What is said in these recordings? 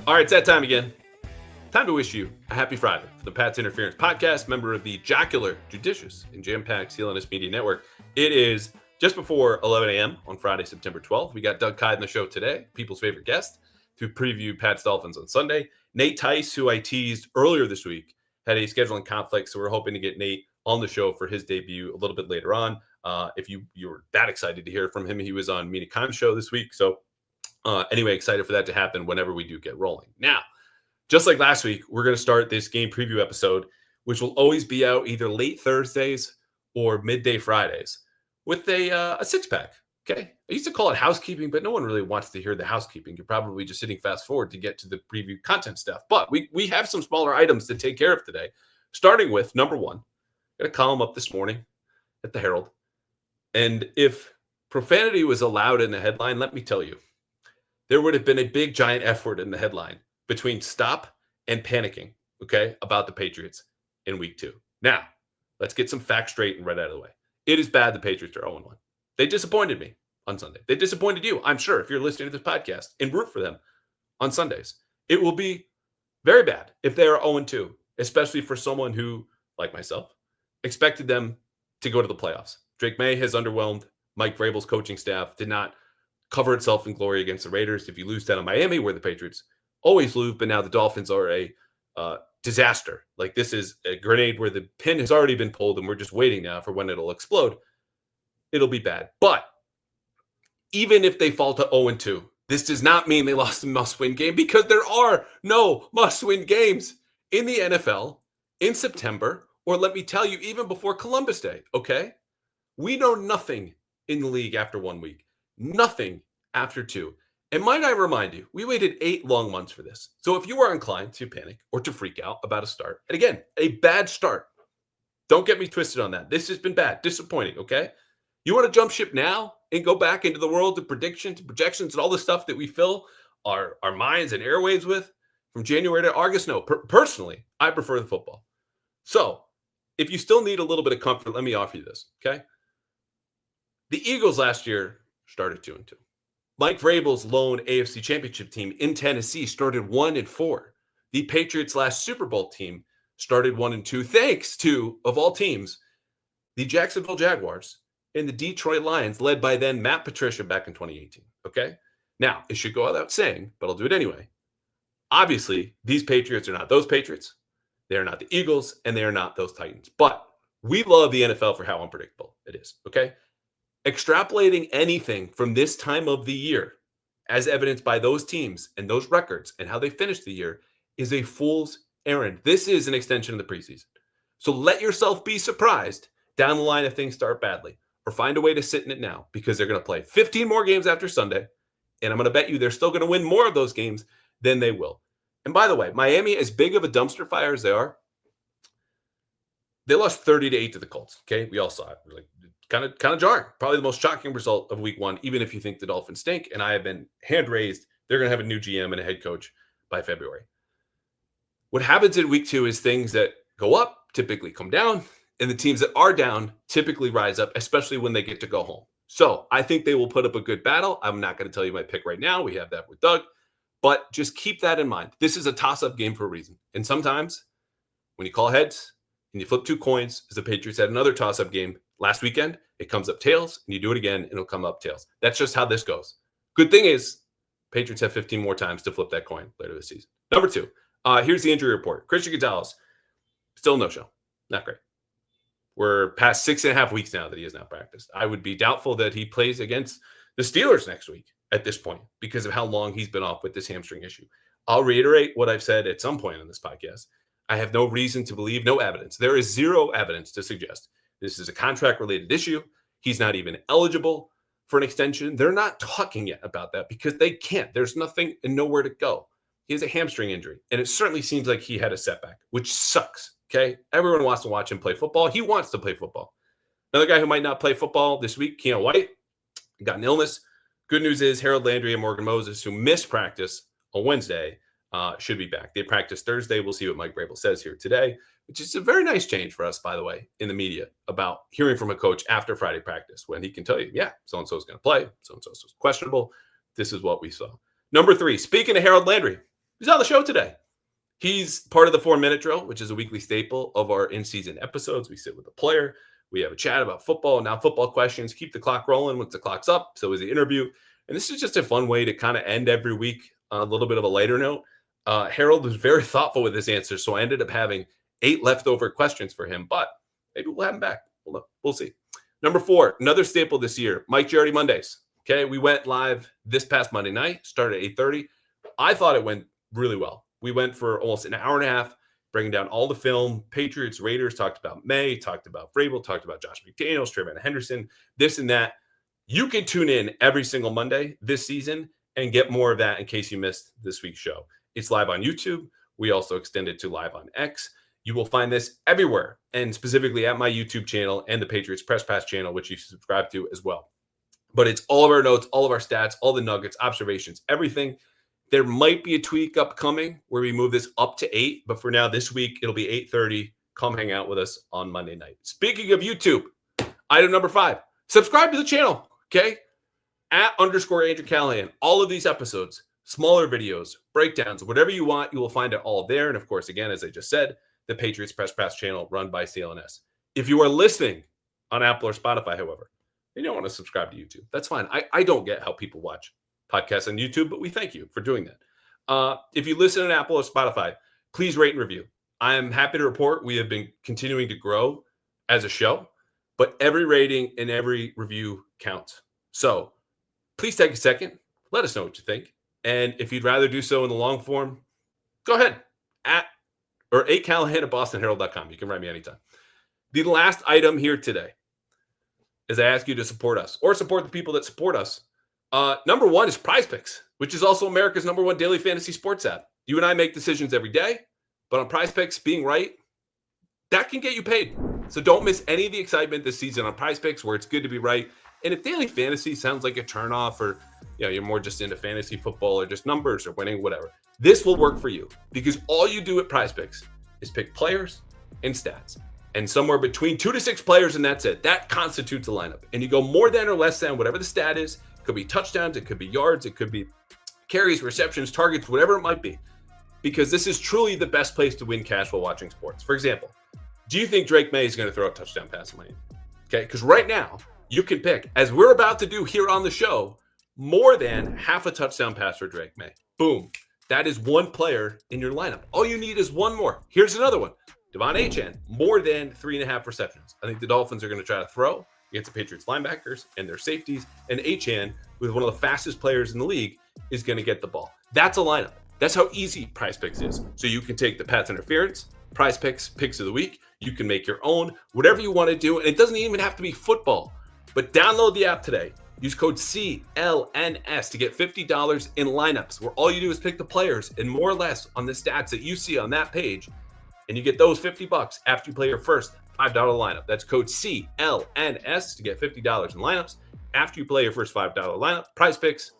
All right, it's that time again. Time to wish you a happy Friday for the Pat's Interference Podcast, member of the jocular, judicious, and jam-packed CLNS Media Network. It is just before 11 a.m. on Friday, September 12th. We got Doug Kyed on the show today, people's favorite guest, to preview Pat's Dolphins on Sunday. Nate Tice, who I teased earlier this week, had a scheduling conflict, so we're hoping to get Nate on the show for his debut a little bit later on. If you're that excited to hear from him, he was on Mina Khan's show this week. So anyway, excited for that to happen whenever we do get rolling. Now, just like last week, we're going to start this game preview episode, which will always be out either late Thursdays or midday Fridays with a six-pack, okay? I used to call it housekeeping, but no one really wants to hear the housekeeping. You're probably just hitting fast forward to get to the preview content stuff. But we have some smaller items to take care of today, starting with number one. Got a column up this morning at the Herald. And if profanity was allowed in the headline, let me tell you, there would have been a big, giant F word in the headline between stop and panicking, okay, about the Patriots in week 2. Now, let's get some facts straight and right out of the way. It is bad the Patriots are 0-1. They disappointed me on Sunday. They disappointed you, I'm sure, if you're listening to this podcast, and root for them on Sundays. It will be very bad if they are 0-2, especially for someone who, like myself, expected them to go to the playoffs. Drake Maye has underwhelmed. Mike Vrabel's coaching staff did not cover itself in glory against the Raiders. If you lose down in Miami, where the Patriots always lose, but now the Dolphins are a disaster. Like, this is a grenade where the pin has already been pulled and we're just waiting now for when it'll explode. It'll be bad. But even if they fall to 0-2, this does not mean they lost a must-win game, because there are no must-win games in the NFL in September, or let me tell you, even before Columbus Day, okay? We know nothing in the league after 1 week. Nothing after 2. And might I remind you, we waited 8 long months for this. So if you are inclined to panic or to freak out about a start, and again, a bad start, don't get me twisted on that. This has been bad, disappointing, okay? You want to jump ship now and go back into the world of predictions, projections, and all the stuff that we fill our minds and airwaves with from January to August? No, personally, I prefer the football. So if you still need a little bit of comfort, let me offer you this, okay? The Eagles last year started 2-2. Mike Vrabel's lone AFC championship team in Tennessee started 1-4. The Patriots' last Super Bowl team started 1-2, thanks to, of all teams, the Jacksonville Jaguars and the Detroit Lions, led by then Matt Patricia back in 2018. Okay? Now, it should go without saying, but I'll do it anyway. Obviously, these Patriots are not those Patriots. They are not the Eagles, and they are not those Titans. But we love the NFL for how unpredictable it is. Okay? Extrapolating anything from this time of the year, as evidenced by those teams and those records and how they finished the year, is a fool's errand. This is an extension of the preseason. So let yourself be surprised down the line if things start badly, or find a way to sit in it now, because they're going to play 15 more games after Sunday, and I'm going to bet you they're still going to win more of those games than they will. And by the way, Miami, as big of a dumpster fire as they are, they lost 30-8 to the Colts. Okay, we all saw it. We're like, kind of jarring. Probably the most shocking result of week 1, even if you think the Dolphins stink. And I have been hand raised. They're going to have a new GM and a head coach by February. What happens in week 2 is things that go up typically come down, and the teams that are down typically rise up, especially when they get to go home. So I think they will put up a good battle. I'm not going to tell you my pick right now. We have that with Doug. But just keep that in mind. This is a toss-up game for a reason. And sometimes when you call heads and you flip 2 coins, as the Patriots had another toss-up game last weekend, it comes up tails, and you do it again, and it'll come up tails. That's just how this goes. Good thing is, Patriots have 15 more times to flip that coin later this season. Number 2, here's the injury report. Christian Gonzalez, still no show. Not great. We're past 6.5 weeks now that he has not practiced. I would be doubtful that he plays against the Steelers next week at this point, because of how long he's been off with this hamstring issue. I'll reiterate what I've said at some point on this podcast. I have no reason to believe, no evidence. There is zero evidence to suggest this is a contract-related issue. He's not even eligible for an extension. They're not talking yet about that because they can't. There's nothing and nowhere to go. He has a hamstring injury, and it certainly seems like he had a setback, which sucks, okay? Everyone wants to watch him play football. He wants to play football. Another guy who might not play football this week, Keon White, got an illness. Good news is Harold Landry and Morgan Moses, who missed practice on Wednesday, should be back. They practice Thursday. We'll see what Mike Vrabel says here today, which is a very nice change for us, by the way, in the media about hearing from a coach after Friday practice, when he can tell you, yeah, so-and-so is going to play, so-and-so is questionable. This is what we saw. Number 3, speaking of Harold Landry, He's on the show today. He's part of the 4-minute drill, which is a weekly staple of our in-season episodes. We sit with a player. We have a chat about football and non-football questions. Keep the clock rolling once the clock's up. So is the interview. And this is just a fun way to kind of end every week on a little bit of a lighter note. Harold was very thoughtful with his answers, so I ended up having 8 leftover questions for him, but maybe we'll have him back. We'll see. Number 4, another staple this year, Mike Giardi Mondays. Okay, we went live this past Monday night, started at 8:30. I thought it went really well. We went for almost an hour and a half, breaking down all the film. Patriots, Raiders, talked about Maye, talked about Vrabel, talked about Josh McDaniels, Trayvon Henderson, this and that. You can tune in every single Monday this season and get more of that in case you missed this week's show. It's live on YouTube. We also extend it to live on X. You will find this everywhere, and specifically at my YouTube channel and the Patriots Press Pass channel, which you subscribe to as well. But it's all of our notes, all of our stats, all the nuggets, observations, everything. There might be a tweak upcoming where we move this up to 8, but for now, this week, it'll be 8:30. Come hang out with us on Monday night. Speaking of YouTube, item number 5, subscribe to the channel, okay? @_Andrew Callahan. All of these episodes, smaller videos, breakdowns, whatever you want, you will find it all there. And of course, again, as I just said, the Patriots Press Pass channel run by CLNS. If you are listening on Apple or Spotify, however, and you don't want to subscribe to YouTube, that's fine. I don't get how people watch podcasts on YouTube, but we thank you for doing that. If you listen on Apple or Spotify, please rate and review. I am happy to report we have been continuing to grow as a show, but every rating and every review counts. So please take a second. Let us know what you think. And if you'd rather do so in the long form, go ahead. @Callahan@bostonherald.com. You can write me anytime. The last item here today is I ask you to support us or support the people that support us. Number 1 is Prize Picks, which is also America's #1 daily fantasy sports app. You and I make decisions every day, but on Prize Picks, being right, that can get you paid. So don't miss any of the excitement this season on Prize Picks, where it's good to be right. And if daily fantasy sounds like a turnoff, or you're more just into fantasy football or just numbers or winning, whatever, this will work for you, because all you do at Prize Picks is pick players and stats, and somewhere between 2 to 6 players, and that's it. That constitutes a lineup. And you go more than or less than whatever the stat is. It could be touchdowns, it could be yards, it could be carries, receptions, targets, whatever it might be, because this is truly the best place to win cash while watching sports. For example, do you think Drake Maye is going to throw a touchdown pass in Miami? Okay, because right now you can pick, as we're about to do here on the show, more than half a touchdown pass for Drake Maye. Boom. That is one player in your lineup. All you need is one more. Here's another one. Devon Achane, more than 3.5 receptions. I think the Dolphins are going to try to throw against the Patriots linebackers and their safeties. And Achane, with one of the fastest players in the league, is going to get the ball. That's a lineup. That's how easy Prize Picks is. So you can take the Pats interference, Prize Picks, picks of the week. You can make your own, whatever you want to do. And it doesn't even have to be football. But download the app today. Use code CLNS to get $50 in lineups, where all you do is pick the players and more or less on the stats that you see on that page. And you get those $50 after you play your first $5 lineup. That's code CLNS to get $50 in lineups after you play your first $5 lineup. Prize Picks.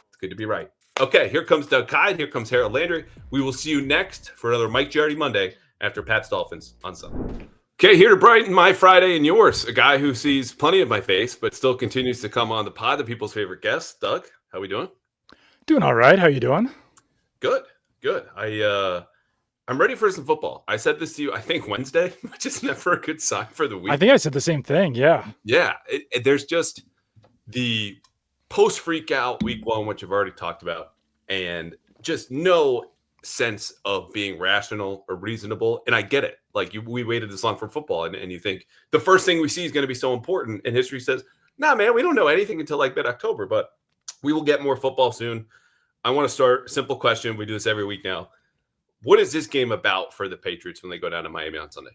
It's good to be right. Okay, here comes Doug Kyed. Here comes Harold Landry. We will see you next for another Mike Giardi Monday after Pats Dolphins on Sunday. Okay, here to brighten my Friday and yours, a guy who sees plenty of my face, but still continues to come on the pod, the people's favorite guest. Doug, how we doing? Doing all right. How you doing? Good. I'm ready for some football. I said this to you, I think Wednesday, which is never a good sign for the week. I think I said the same thing. Yeah. Yeah. There's just the post freak out week 1, which I've already talked about, and just no sense of being rational or reasonable. And I get it. Like, we waited this long for football, and you think the first thing we see is going to be so important. And history says, nah, man, we don't know anything until like mid-October, but we will get more football soon. I want to start, simple question. We do this every week now. What is this game about for the Patriots when they go down to Miami on Sunday?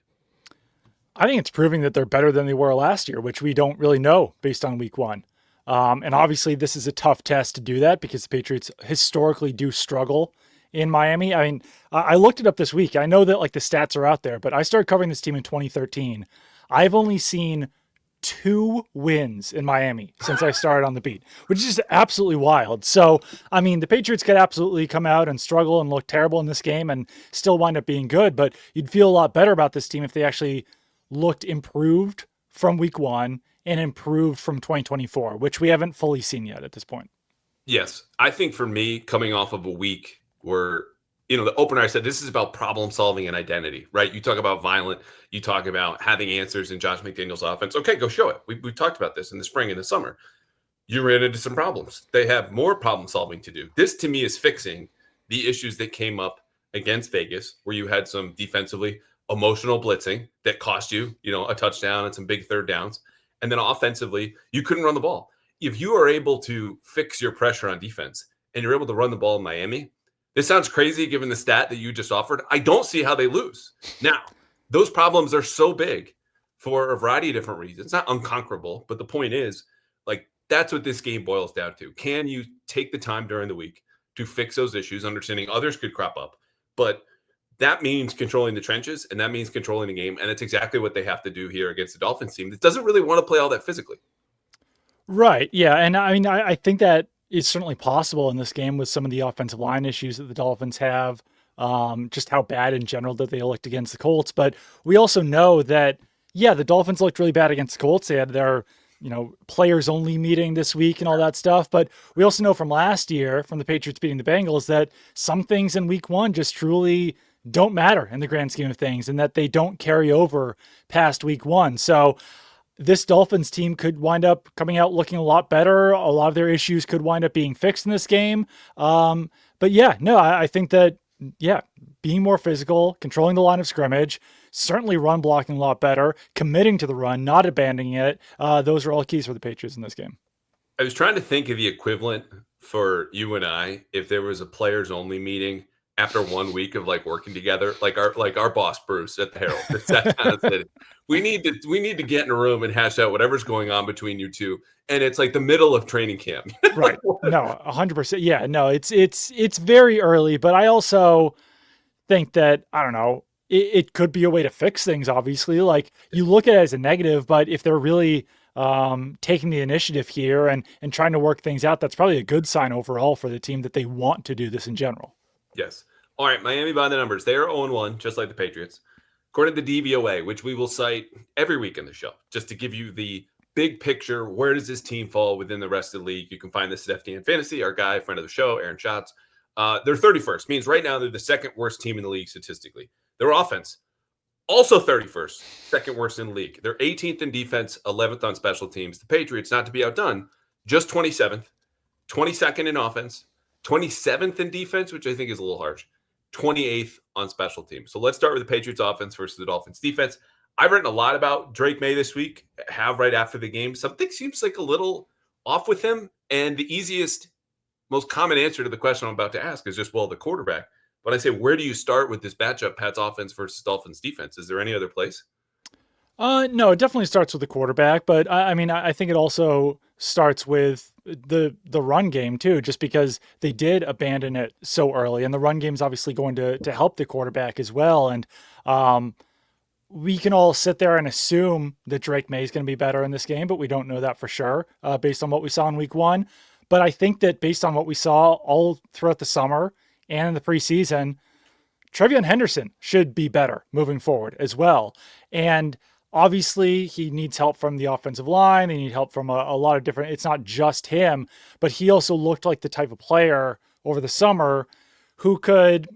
I think it's proving that they're better than they were last year, which we don't really know based on week 1. And obviously this is a tough test to do that because the Patriots historically do struggle in Miami. I mean, I looked it up this week. I know that like the stats are out there, but I started covering this team in 2013. I've only seen 2 wins in Miami since I started on the beat, which is just absolutely wild. So, I mean, the Patriots could absolutely come out and struggle and look terrible in this game and still wind up being good, but you'd feel a lot better about this team if they actually looked improved from week 1 and improved from 2024, which we haven't fully seen yet at this point. Yes. I think for me, coming off of a week where the opener, I said this is about problem solving and identity, right? You talk about violent, you talk about having answers in Josh McDaniel's offense. Okay, go show it. We've talked about this in the spring and the summer. You ran into some problems. They have more problem solving to do. This to me is fixing the issues that came up against Vegas, where you had some defensively emotional blitzing that cost you, a touchdown and some big third downs. And then offensively, you couldn't run the ball. If you are able to fix your pressure on defense and you're able to run the ball in Miami, this sounds crazy given the stat that you just offered. I don't see how they lose. Now, those problems are so big for a variety of different reasons. It's not unconquerable, but the point is, like, that's what this game boils down to. Can you take the time during the week to fix those issues, understanding others could crop up? But that means controlling the trenches, and that means controlling the game. And it's exactly what they have to do here against the Dolphins team that doesn't really want to play all that physically. Right. Yeah. And I mean, I think that is certainly possible in this game with some of the offensive line issues that the Dolphins have, just how bad in general that they looked against the Colts. But we also know that, yeah, the Dolphins looked really bad against the Colts. They had their, players only meeting this week and all that stuff. But we also know from last year, from the Patriots beating the Bengals, that some things in week one just truly don't matter in the grand scheme of things and that they don't carry over past week one. So this Dolphins team could wind up coming out looking a lot better. A lot of their issues could wind up being fixed in this game. But yeah, no, I think that, yeah, being more physical, controlling the line of scrimmage, certainly run blocking a lot better, committing to the run, not abandoning it. Those are all keys for the Patriots in this game. I was trying to think of the equivalent for you and I if there was a players only meeting after 1 week of like working together, like our boss Bruce at the Herald. It's that kind of thing. We need to get in a room and hash out whatever's going on between you two, and it's like the middle of training camp. Right? No, 100%. Yeah, no, it's very early, but I also think that I don't know. It could be a way to fix things. Obviously, like you look at it as a negative, but if they're really taking the initiative here and trying to work things out, that's probably a good sign overall for the team that they want to do this in general. Yes. All right, Miami by the numbers. They are 0-1, just like the Patriots. According to DVOA, which we will cite every week in the show, just to give you the big picture, where does this team fall within the rest of the league? You can find this at FDN Fantasy, our guy, friend of the show, Aaron Schatz. They're 31st, means right now they're the second worst team in the league statistically. Their offense, also 31st, second worst in the league. They're 18th in defense, 11th on special teams. The Patriots, not to be outdone, just 27th, 22nd in offense, 27th in defense, which I think is a little harsh, 28th on special teams. So let's start with the Patriots offense versus the Dolphins defense. I've written a lot about Drake Maye this week, have right after the game. Something seems like a little off with him. And the easiest, most common answer to the question I'm about to ask is just, well, the quarterback. But I say, where do you start with this matchup, Pat's offense versus Dolphins defense? Is there any other place? No, it definitely starts with the quarterback, but I mean, I think it also starts with the run game too, just because they did abandon it so early, and the run game is obviously going to help the quarterback as well. And we can all sit there and assume that Drake Maye is going to be better in this game, but we don't know that for sure based on what we saw in week one. But I think that based on what we saw all throughout the summer and in the preseason, TreVeyon Henderson should be better moving forward as well. And obviously, he needs help from the offensive line. They need help from a lot of different, it's not just him, but he also looked like the type of player over the summer who could,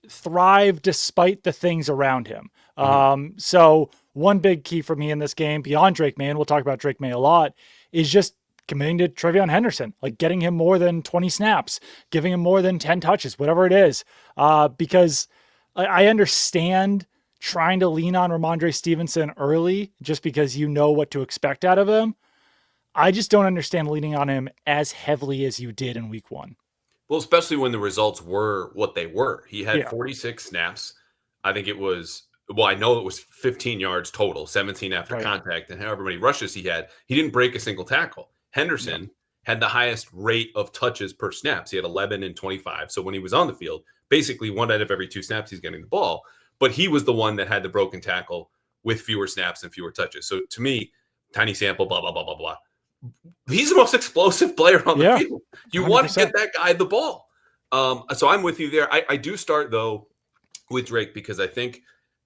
thrive despite the things around him. So one big key for me in this game, beyond Drake Maye, and we'll talk about Drake Maye a lot, is just committing to TreVeyon Henderson, like getting him more than 20 snaps, giving him more than 10 touches, whatever it is. Because I understand trying to lean on Ramondre Stevenson early just because you know what to expect out of him. I just don't understand leaning on him as heavily as you did in week one. Well, especially when the results were what they were. He had 46 snaps. I think it was, I know it was 15 yards total, 17 after contact, and however many rushes he had. He didn't break a single tackle. Henderson had the highest rate of touches per snaps. He had 11 and 25. So when he was on the field, basically 1 out of every 2 snaps, he's getting the ball. But he was the one that had the broken tackle with fewer snaps and fewer touches. So to me, tiny sample, blah, blah, blah, blah, blah. He's the most explosive player on the field. You 100%. Want to get that guy the ball. So I'm with you there. I do start, though, with Drake because I think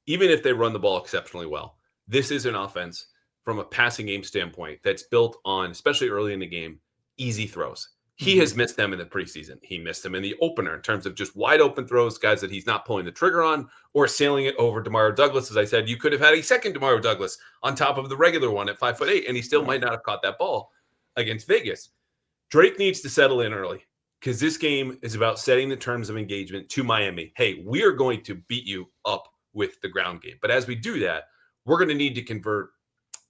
even if they run the ball exceptionally well, this is an offense from a passing game standpoint that's built on, especially early in the game, easy throws. He has missed them in the preseason. He missed them in the opener in terms of just wide open throws, guys that he's not pulling the trigger on or sailing it over Demario Douglas. As I said, you could have had a second Demario Douglas on top of the regular one at 5'8", and he still might not have caught that ball against Vegas. Drake needs to settle in early because this game is about setting the terms of engagement to Miami. Hey, we are going to beat you up with the ground game. But as we do that, we're going to need to convert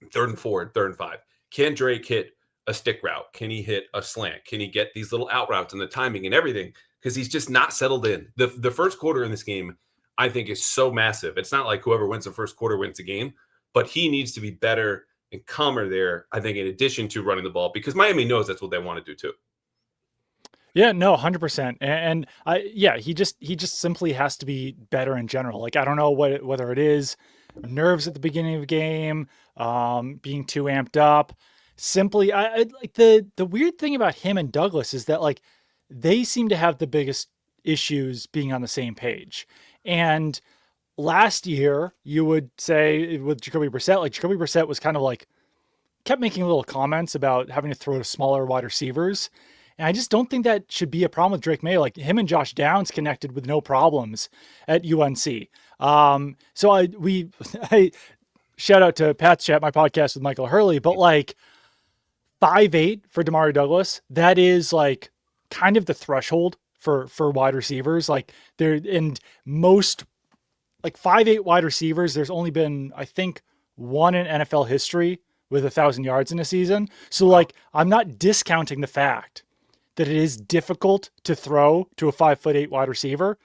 3rd and 4, 3rd and 5. Can Drake hit a stick route? Can he hit a slant? Can he get these little out routes and the timing and everything? Because he's just not settled in. The first quarter in this game, I think, is so massive. It's not like whoever wins the first quarter wins the game, but he needs to be better and calmer there, I think, in addition to running the ball, because Miami knows that's what they want to do too. Yeah, no, 100%. And he just simply has to be better in general. Like, I don't know whether it is nerves at the beginning of the game, being too amped up. Simply, I like the weird thing about him and Douglas is that, like, they seem to have the biggest issues being on the same page. And last year, you would say with Jacoby Brissett, like, Jacoby Brissett was kind of like, kept making little comments about having to throw to smaller wide receivers. And I just don't think that should be a problem with Drake Maye. Like, him and Josh Downs connected with no problems at UNC. So I shout out to Pat's Chat, my podcast with Michael Hurley, but like 5'8" for Demario Douglas, that is like kind of the threshold for wide receivers. Like, there, and most like 5'8" wide receivers, there's only been, I think, one in NFL history with 1,000 yards in a season. So like, I'm not discounting the fact that it is difficult to throw to a 5'8" wide receiver.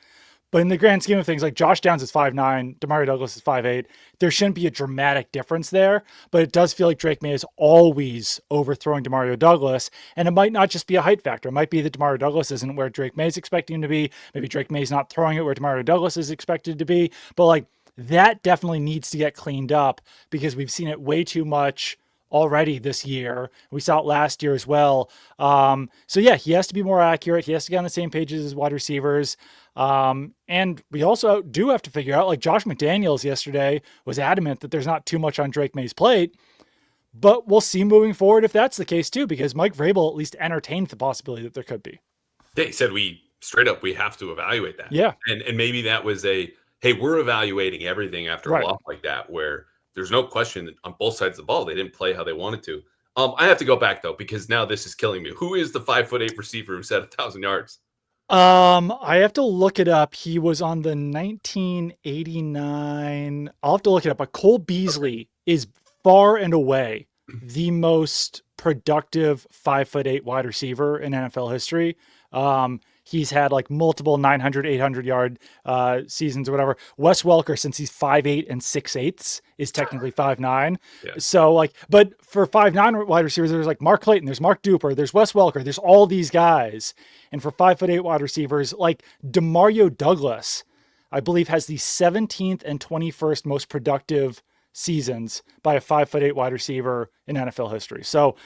But in the grand scheme of things, like, Josh Downs is 5'9", Demario Douglas is 5'8". There shouldn't be a dramatic difference there, but it does feel like Drake Maye is always overthrowing Demario Douglas, and it might not just be a height factor. It might be that Demario Douglas isn't where Drake Maye is expecting him to be. Maybe Drake Maye is not throwing it where Demario Douglas is expected to be. But like, that definitely needs to get cleaned up because we've seen it way too much already this year. We saw it last year as well. So yeah, he has to be more accurate. He has to get on the same page as his wide receivers. And we also do have to figure out, like, Josh McDaniels yesterday was adamant that there's not too much on Drake Maye's plate, but we'll see moving forward if that's the case too, because Mike Vrabel at least entertained the possibility that there could be. They said we have to evaluate that. Yeah. And maybe that was hey, we're evaluating everything after a loss like that, where there's no question that on both sides of the ball, they didn't play how they wanted to. I have to go back though, because now this is killing me. Who is the 5'8" receiver who set 1,000 yards? I have to look it up. He was on the 1989. I'll have to look it up. But Cole Beasley is far and away the most productive 5'8" wide receiver in NFL history. He's had like multiple 900, 800 yard seasons or whatever. Wes Welker, since he's 5'8" and 6/8, is technically 5'9". Yeah. So like, but for 5'9" wide receivers, there's like Mark Clayton, there's Mark Duper, there's Wes Welker, there's all these guys. And for 5'8" wide receivers, like Demario Douglas, I believe, has the 17th and 21st most productive seasons by a 5'8" wide receiver in NFL history. So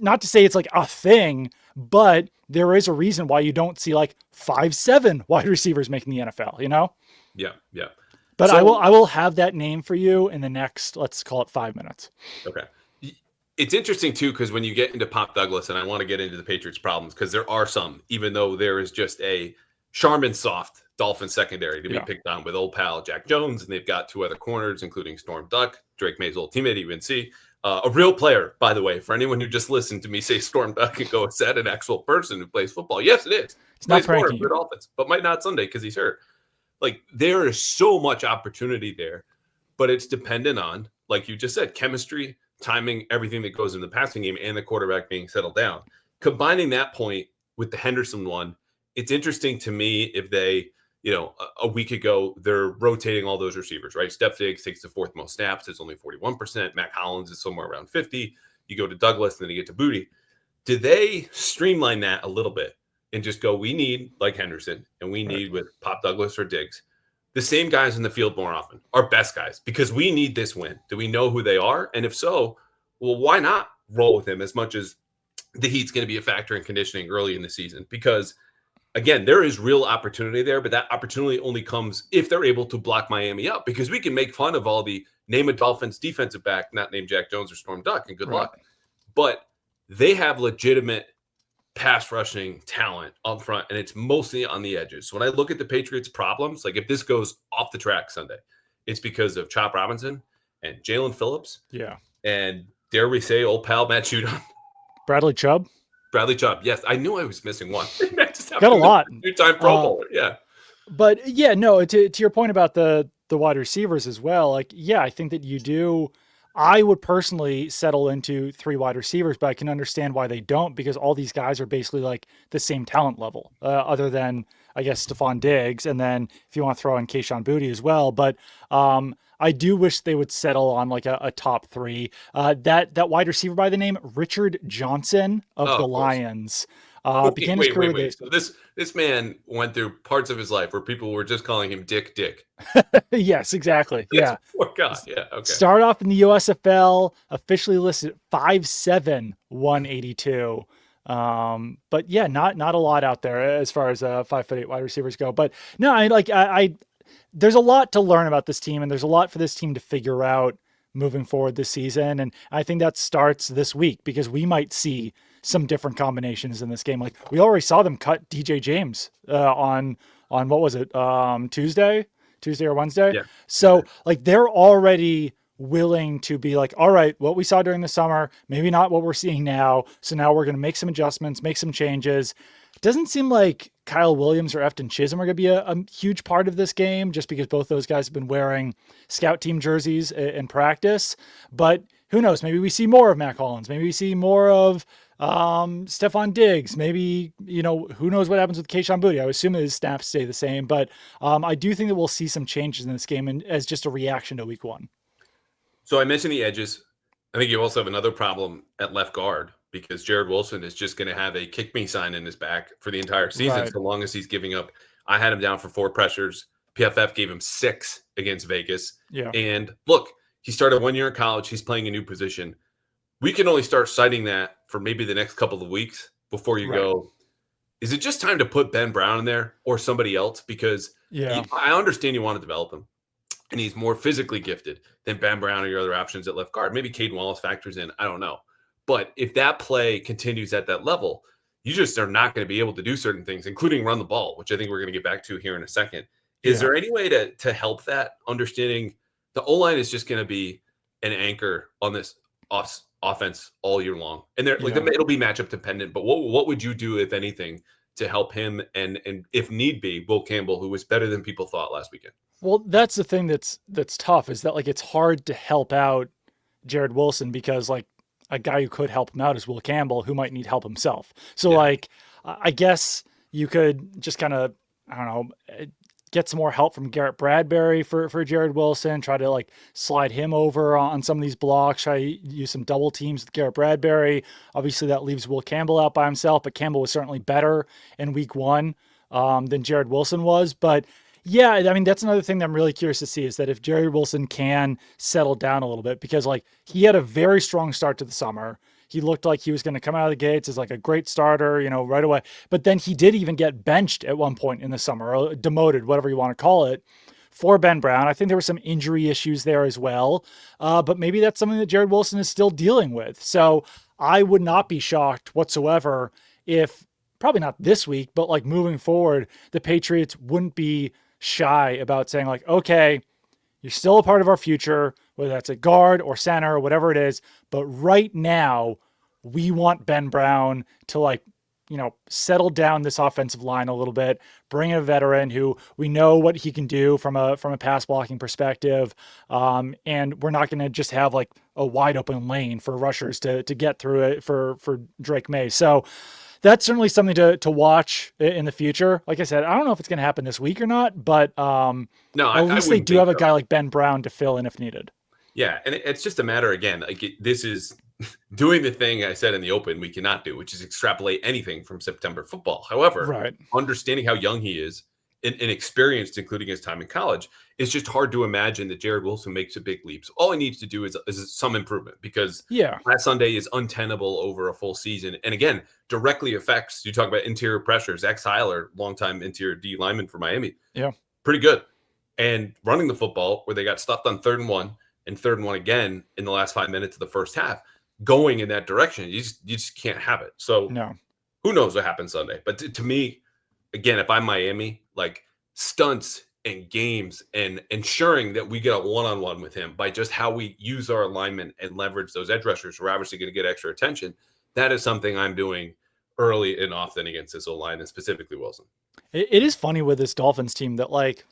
not to say it's like a thing, but there is a reason why you don't see like 5'7" wide receivers making the NFL, you know? Yeah. Yeah. But so, I will have that name for you in the next, let's call it 5 minutes. Okay. It's interesting too, because when you get into Pop Douglas, and I want to get into the Patriots' problems, because there are some, even though there is just a Charmin soft Dolphins secondary to be picked on with old pal Jack Jones, and they've got two other corners, including Storm Duck, Drake Maye's old teammate, UNC. A real player, by the way, for anyone who just listened to me say Storm Duck and go, is that an actual person who plays football? Yes, it is. It's not pranking for Dolphins, but might not Sunday because he's hurt. Like, there is so much opportunity there, but it's dependent on, like you just said, chemistry, timing, everything that goes into the passing game, and the quarterback being settled down. Combining that point with the Henderson one, it's interesting to me if they, a week ago, they're rotating all those receivers, right? Steph Diggs takes the fourth most snaps. It's only 41%. Mac Hollins is somewhere around 50. You go to Douglas, and then you get to Booty. Did they streamline that a little bit and just go, we need, like Henderson, and we need with Pop Douglas or Diggs, the same guys in the field more often, our best guys, because we need this win. Do we know who they are? And if so, well, why not roll with him as much as the heat's going to be a factor in conditioning early in the season? Because again, there is real opportunity there, but that opportunity only comes if they're able to block Miami up, because we can make fun of all the name a Dolphins defensive back, not named Jack Jones or Storm Duck, and good luck. But they have legitimate pass rushing talent up front, and it's mostly on the edges. So when I look at the Patriots' problems, like if this goes off the track Sunday, it's because of Chop Robinson and Jalen Phillips Yeah. and, dare we say, old pal Matt Judon. Bradley Chubb. Bradley Chubb. Yes, I knew I was missing one. I just Got a lot. Two-time Pro Bowler. Yeah. But yeah, no, to your point about the wide receivers as well, like, yeah, I think that you do. I would personally settle into 3 wide receivers, but I can understand why they don't, because all these guys are basically like the same talent level, other than, I guess, Stephon Diggs. And then if you want to throw in Kayshon Boutte as well. But I do wish they would settle on like a top 3. That wide receiver by the name Richard Johnson of the Lions. Began his career wait. So this man went through parts of his life where people were just calling him Dick. Yes, exactly. Yeah. Poor guy. Yeah. Okay. Start off in the USFL, officially listed at 5'7", 182. But yeah, not a lot out there as far as 5'8" wide receivers go. But no, I there's a lot to learn about this team, and there's a lot for this team to figure out moving forward this season. And I think that starts this week, because we might see some different combinations in this game. Like, we already saw them cut DJ James on what was it? Tuesday or Wednesday. Yeah. So like, they're already willing to be like, all right, what we saw during the summer, maybe not what we're seeing now. So now we're going to make some adjustments, make some changes. It doesn't seem like Kyle Williams or Efton Chisholm are going to be a huge part of this game, just because both those guys have been wearing scout team jerseys in practice. But who knows? Maybe we see more of Mac Hollins. Maybe we see more of Stephon Diggs. Maybe, who knows what happens with Kayshon Boutte. I would assume his snaps stay the same, but I do think that we'll see some changes in this game, and as just a reaction to week 1. So I mentioned the edges. I think you also have another problem at left guard, because Jared Wilson is just going to have a kick me sign in his back for the entire season, Right. so long as he's giving up. I had him down for 4 pressures. PFF gave him 6 against Vegas. Yeah. And look, he started 1 year in college. He's playing a new position. We can only start citing that for maybe the next couple of weeks before you go, is it just time to put Ben Brown in there or somebody else? Because I understand you want to develop him, and he's more physically gifted than Ben Brown or your other options at left guard. Maybe Caden Wallace factors in. I don't know. But if that play continues at that level, you just are not going to be able to do certain things, including run the ball, which I think we're going to get back to here in a second. Is there any way to help that, understanding the O-line is just going to be an anchor on this offense all year long? And it'll be matchup dependent, but what would you do, if anything, to help him and if need be, Will Campbell, who was better than people thought last weekend? Well, that's the thing that's tough, is that like, it's hard to help out Jared Wilson, because like, a guy who could help him out is Will Campbell, who might need help himself. So like, I guess you could just kind of, I don't know, get some more help from Garrett Bradbury for Jared Wilson, try to like slide him over on some of these blocks, try to use some double teams with Garrett Bradbury. Obviously that leaves Will Campbell out by himself, but Campbell was certainly better in week 1 than Jared Wilson was. But yeah, I mean, that's another thing that I'm really curious to see, is that if Jared Wilson can settle down a little bit, because like, he had a very strong start to the summer. He looked like he was going to come out of the gates as like a great starter, right away. But then he did even get benched at one point in the summer, or demoted, whatever you want to call it, for Ben Brown. I think there were some injury issues there as well. But maybe that's something that Jared Wilson is still dealing with. So I would not be shocked whatsoever if, probably not this week, but like moving forward, the Patriots wouldn't be shy about saying like, okay, you're still a part of our future, whether that's a guard or center or whatever it is. But right now we want Ben Brown to like, settle down this offensive line a little bit, bring in a veteran who we know what he can do from a pass blocking perspective. And we're not going to just have like a wide open lane for rushers to get through it for Drake Maye. So that's certainly something to watch in the future. Like I said, I don't know if it's going to happen this week or not, but at least they do have a guy like Ben Brown to fill in if needed. Yeah, and it's just a matter, again, like this is doing the thing I said in the open we cannot do, which is extrapolate anything from September football. However, understanding how young he is and experienced, including his time in college, it's just hard to imagine that Jared Wilson makes a big leap. So all he needs to do is some improvement, because last Sunday is untenable over a full season. And again, directly affects, you talk about interior pressure. Zach Seiler, longtime interior D lineman for Miami. Yeah. Pretty good. And running the football, where they got stuffed on 3rd and 1 and 3rd and 1 again in the last 5 minutes of the first half, going in that direction, you just can't have it. So who knows what happens Sunday? But to me, again, if I'm Miami, like stunts and games and ensuring that we get a one-on-one with him by just how we use our alignment and leverage those edge rushers, we're obviously going to get extra attention. That is something I'm doing early and often against this O-line, and specifically Wilson. It is funny with this Dolphins team that, like,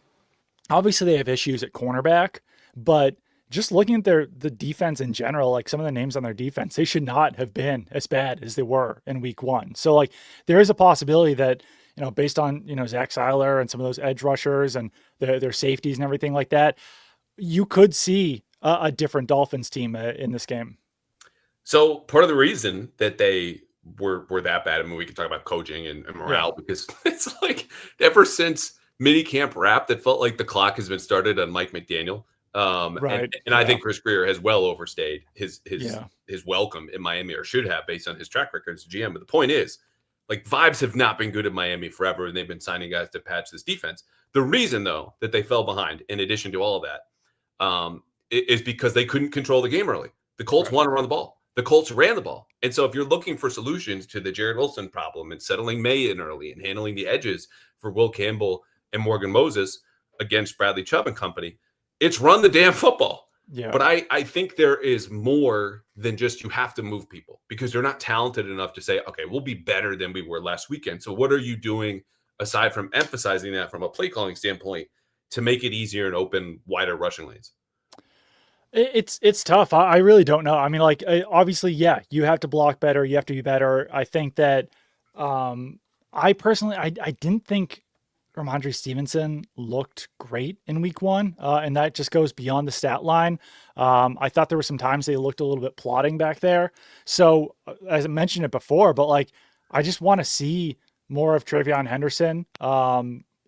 obviously they have issues at cornerback, but just looking at the defense in general, like some of the names on their defense, they should not have been as bad as they were in week one. So like there is a possibility that, based on, Zach Seiler and some of those edge rushers and their safeties and everything like that, you could see a different Dolphins team in this game. So part of the reason that they were that bad, I mean, we can talk about coaching and morale, because it's like ever since minicamp wrapped, it felt like the clock has been started on Mike McDaniel. Right. And I think Chris Greer has well overstayed his welcome in Miami, or should have, based on his track record as a GM. But the point is, like, vibes have not been good at Miami forever, and they've been signing guys to patch this defense. The reason, though, that they fell behind, in addition to all of that, is because they couldn't control the game early. The Colts want to run the ball. The Colts ran the ball. And so if you're looking for solutions to the Jared Wilson problem and settling Maye in early and handling the edges for Will Campbell and Morgan Moses against Bradley Chubb and company, it's run the damn football. Yeah. But I think there is more than just you have to move people, because they're not talented enough to say, okay, we'll be better than we were last weekend. So what are you doing aside from emphasizing that from a play calling standpoint to make it easier and open wider rushing lanes? It's tough. I really don't know. I mean, like, obviously, yeah, you have to block better. You have to be better. I think that I personally, I didn't think Ramondre Stevenson looked great in week one, and that just goes beyond the stat line. I thought there were some times they looked a little bit plodding back there. So, as I mentioned it before, but like, I just want to see more of Travion Henderson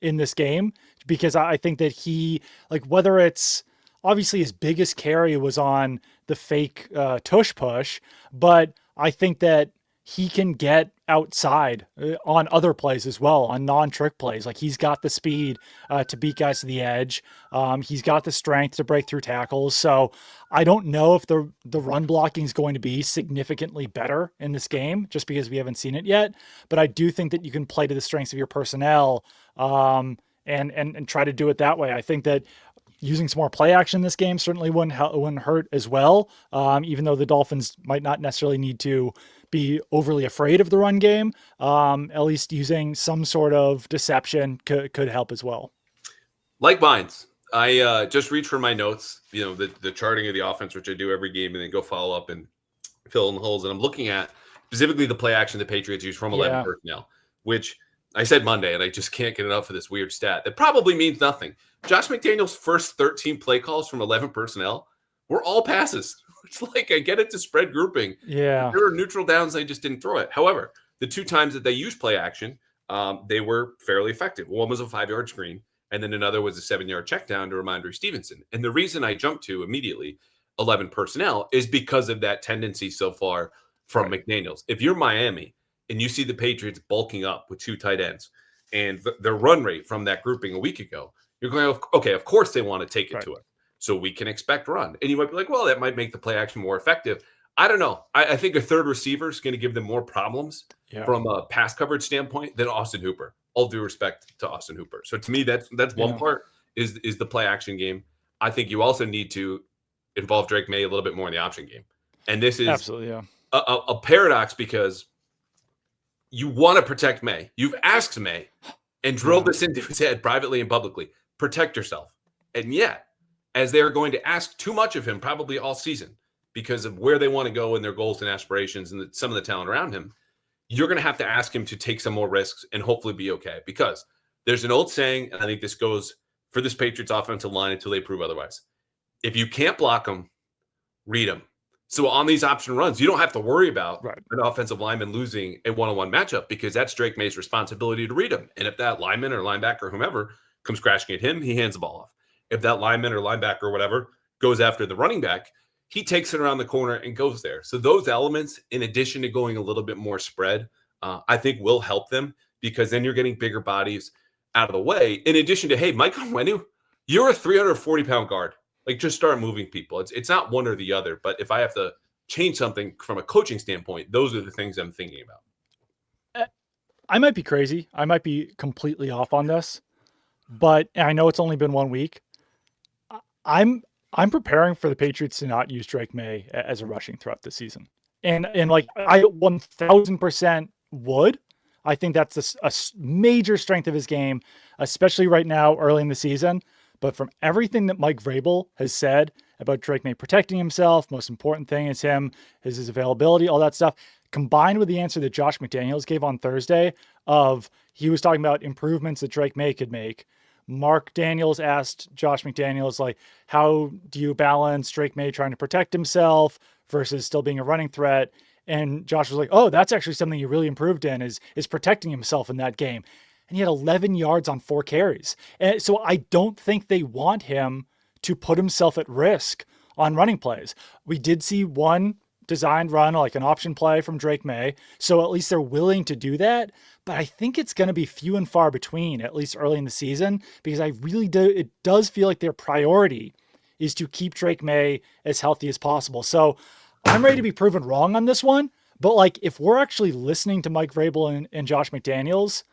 in this game, because I think that he, like, whether it's obviously his biggest carry was on the fake tush push, but I think that he can get outside on other plays as well, on non-trick plays. Like, he's got the speed to beat guys to the edge. He's got the strength to break through tackles. So I don't know if the run blocking is going to be significantly better in this game, just because we haven't seen it yet. But I do think that you can play to the strengths of your personnel and try to do it that way. I think that using some more play action in this game certainly wouldn't hurt as well, even though the Dolphins might not necessarily need to be overly afraid of the run game. At least using some sort of deception could help as well. Like Vines, I just reach for my notes, the charting of the offense, which I do every game, and then go follow up and fill in the holes. And I'm looking at specifically the play action the Patriots use from 11 personnel, which I said Monday, and I just can't get enough of this weird stat that probably means nothing. Josh McDaniel's first 13 play calls from 11 personnel were all passes. It's like, I get it to spread grouping. Yeah. There are neutral downs. They just didn't throw it. However, the two times that they used play action, they were fairly effective. One was a 5-yard screen, and then another was a 7-yard check down to Ramondre Stevenson. And the reason I jumped to immediately 11 personnel is because of that tendency so far from McDaniels. If you're Miami and you see the Patriots bulking up with two tight ends and their run rate from that grouping a week ago, you're going, okay, of course they want to take it to it. So we can expect run. And you might be like, well, that might make the play action more effective. I don't know. I think a third receiver is going to give them more problems from a pass coverage standpoint than Austin Hooper. All due respect to Austin Hooper. So to me, that's one part is the play action game. I think you also need to involve Drake Maye a little bit more in the option game. And this is absolutely a paradox, because you want to protect Maye. You've asked Maye and drilled this into his head privately and publicly. Protect yourself. And yet, as they're going to ask too much of him probably all season because of where they want to go and their goals and aspirations and some of the talent around him, you're going to have to ask him to take some more risks and hopefully be okay. Because there's an old saying, and I think this goes for this Patriots offensive line until they prove otherwise. If you can't block them, read them. So on these option runs, you don't have to worry about an offensive lineman losing a one-on-one matchup, because that's Drake Maye's responsibility to read him. And if that lineman or linebacker or whomever comes crashing at him, he hands the ball off. If that lineman or linebacker or whatever goes after the running back, he takes it around the corner and goes there. So those elements, in addition to going a little bit more spread, I think will help them, because then you're getting bigger bodies out of the way. In addition to, hey, Mike Onwenu, you're a 340-pound guard. Like, just start moving people. It's not one or the other. But if I have to change something from a coaching standpoint, those are the things I'm thinking about. I might be crazy. I might be completely off on this, but and I know it's only been 1 week. I'm I'm preparing for the Patriots to not use Drake Maye as a rushing threat this season, and like I 1000% would. I think that's a major strength of his game, especially right now early in the season. But from everything that Mike Vrabel has said about Drake Maye protecting himself, most important thing is his availability, all that stuff, combined with the answer that Josh McDaniels gave on Thursday of he was talking about improvements that Drake Maye could make. Mark Daniels asked Josh McDaniels, like, how do you balance Drake Maye trying to protect himself versus still being a running threat? And Josh was like, oh, that's actually something he really improved in is protecting himself in that game. And he had 11 yards on 4 carries. And so I don't think they want him to put himself at risk on running plays. We did see one designed run, like an option play from Drake Maye. So at least they're willing to do that. But I think it's going to be few and far between, at least early in the season, because I really do. It does feel like their priority is to keep Drake Maye as healthy as possible. So I'm ready to be proven wrong on this one. But like, if we're actually listening to Mike Vrabel and Josh McDaniels,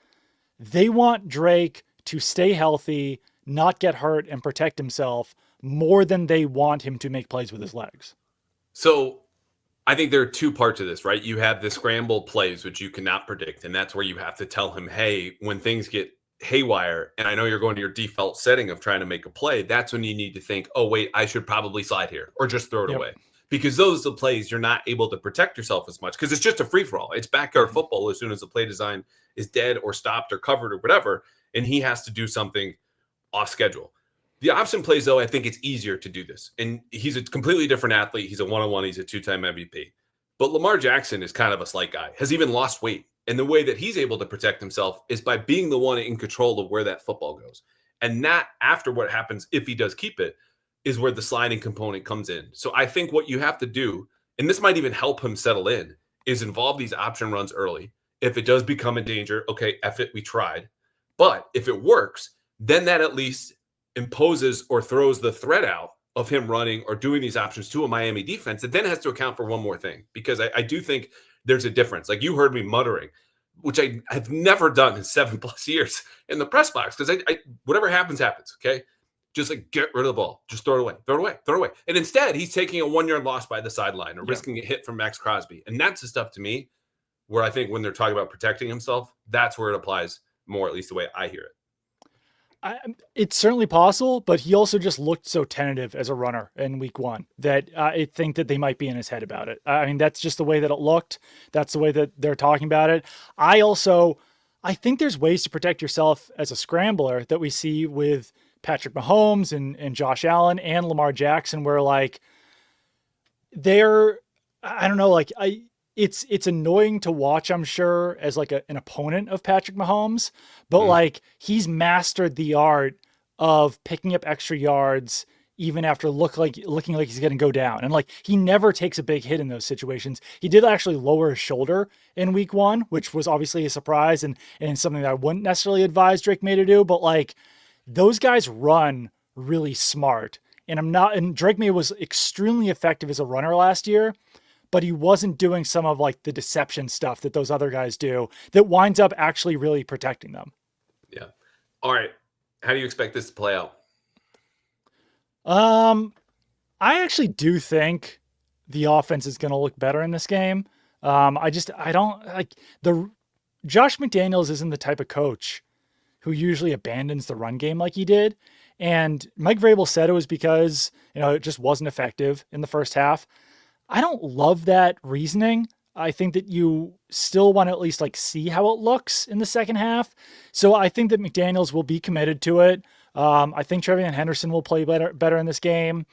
they want Drake to stay healthy, not get hurt, and protect himself more than they want him to make plays with his legs. So I think there are two parts of this, right? You have the scramble plays, which you cannot predict. And that's where you have to tell him, hey, when things get haywire, and I know you're going to your default setting of trying to make a play, that's when you need to think, oh, wait, I should probably slide here or just throw it away. Because those are the plays you're not able to protect yourself as much because it's just a free for all. It's backyard football as soon as the play design is dead or stopped or covered or whatever. And he has to do something off schedule. The option plays, though, I think it's easier to do this. And he's a completely different athlete. He's a one-on-one. He's a 2-time MVP. But Lamar Jackson is kind of a slight guy, has even lost weight. And the way that he's able to protect himself is by being the one in control of where that football goes. And that, after what happens, if he does keep it, is where the sliding component comes in. So I think what you have to do, and this might even help him settle in, is involve these option runs early. If it does become a danger, okay, F it, we tried. But if it works, then that at least imposes or throws the threat out of him running or doing these options to a Miami defense that then has to account for one more thing. Because I do think there's a difference. Like you heard me muttering, which I have never done in 7+ years in the press box. Because I whatever happens, happens, okay? Just like get rid of the ball. Just throw it away. Throw it away. Throw it away. And instead, he's taking a 1-yard loss by the sideline or risking a hit from Max Crosby. And that's the stuff to me where I think when they're talking about protecting himself, that's where it applies more, at least the way I hear it. It's certainly possible, but he also just looked so tentative as a runner in week 1 that I think that they might be in his head about it. I mean, that's just the way that it looked. That's the way that they're talking about it. I think there's ways to protect yourself as a scrambler that we see with Patrick Mahomes and Josh Allen and Lamar Jackson, where like I don't know, like it's annoying to watch, I'm sure, as like an opponent of Patrick Mahomes, but like he's mastered the art of picking up extra yards even after looking like he's going to go down. And like he never takes a big hit in those situations. He did actually lower his shoulder in week 1, which was obviously a surprise and something that I wouldn't necessarily advise Drake Maye to do, but like those guys run really smart. And Drake Maye was extremely effective as a runner last year, but he wasn't doing some of like the deception stuff that those other guys do that winds up actually really protecting them. Yeah. All right. How do you expect this to play out? I actually do think the offense is going to look better in this game. I don't like Josh McDaniels isn't the type of coach who usually abandons the run game like he did. And Mike Vrabel said it was because, it just wasn't effective in the first half. I don't love that reasoning. I think that you still want to at least like see how it looks in the second half. So I think that McDaniels will be committed to it. I think Trevion Henderson will play better in this game.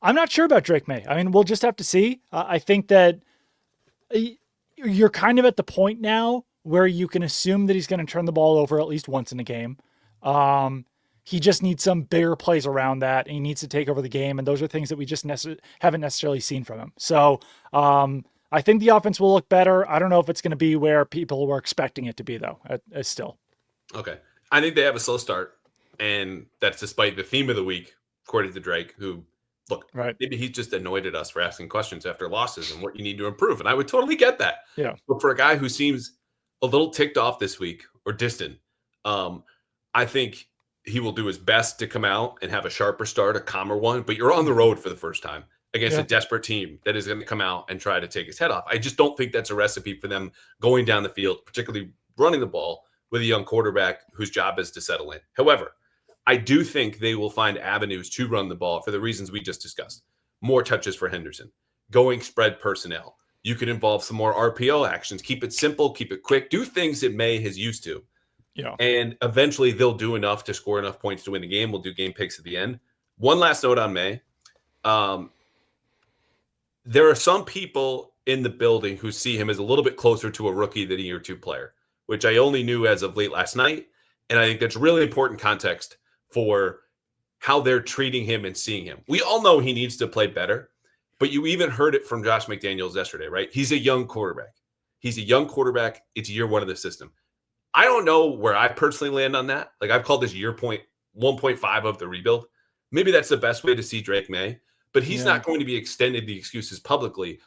I'm not sure about Drake Maye. I mean, we'll just have to see. I think that you're kind of at the point now where you can assume that he's going to turn the ball over at least once in a game. He just needs some bigger plays around that, and he needs to take over the game. And those are things that we just haven't necessarily seen from him. So I think the offense will look better. I don't know if it's going to be where people were expecting it to be, though, still. Okay. I think they have a slow start, and that's despite the theme of the week, according to Drake, who, look, maybe he's just annoyed at us for asking questions after losses and what you need to improve. And I would totally get that. Yeah. But for a guy who seems a little ticked off this week or distant. I think he will do his best to come out and have a sharper start, a calmer one, but you're on the road for the first time against a desperate team that is going to come out and try to take his head off. I just don't think that's a recipe for them going down the field, particularly running the ball with a young quarterback whose job is to settle in. However, I do think they will find avenues to run the ball for the reasons we just discussed. More touches for Henderson, going spread personnel. You can involve some more RPO actions. Keep it simple, keep it quick. Do things that Maye has used to. Yeah. And eventually they'll do enough to score enough points to win the game. We'll do game picks at the end. One last note on Maye. There are some people in the building who see him as a little bit closer to a rookie than a year two player, which I only knew as of late last night. And I think that's really important context for how they're treating him and seeing him. We all know he needs to play better, but you even heard it from Josh McDaniels yesterday, right? He's a young quarterback. He's a young quarterback. It's year one of the system. I don't know where I personally land on that. Like I've called this year point 1.5 of the rebuild. Maybe that's the best way to see Drake Maye, but he's not going to be extended the excuses publicly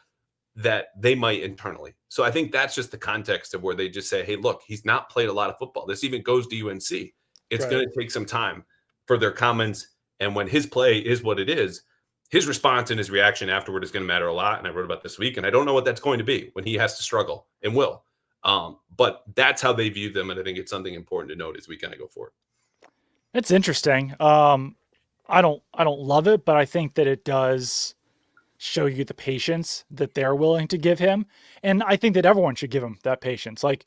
that they might internally. So I think that's just the context of where they just say, hey, look, he's not played a lot of football. This even goes to UNC. It's going to take some time for their comments. And when his play is what it is, his response and his reaction afterward is going to matter a lot. And I wrote about this week, and I don't know what that's going to be when he has to struggle and will. But that's how they view them. And I think it's something important to note as we kind of go forward. It's interesting. I don't love it, but I think that it does show you the patience that they're willing to give him. And I think that everyone should give him that patience. Like,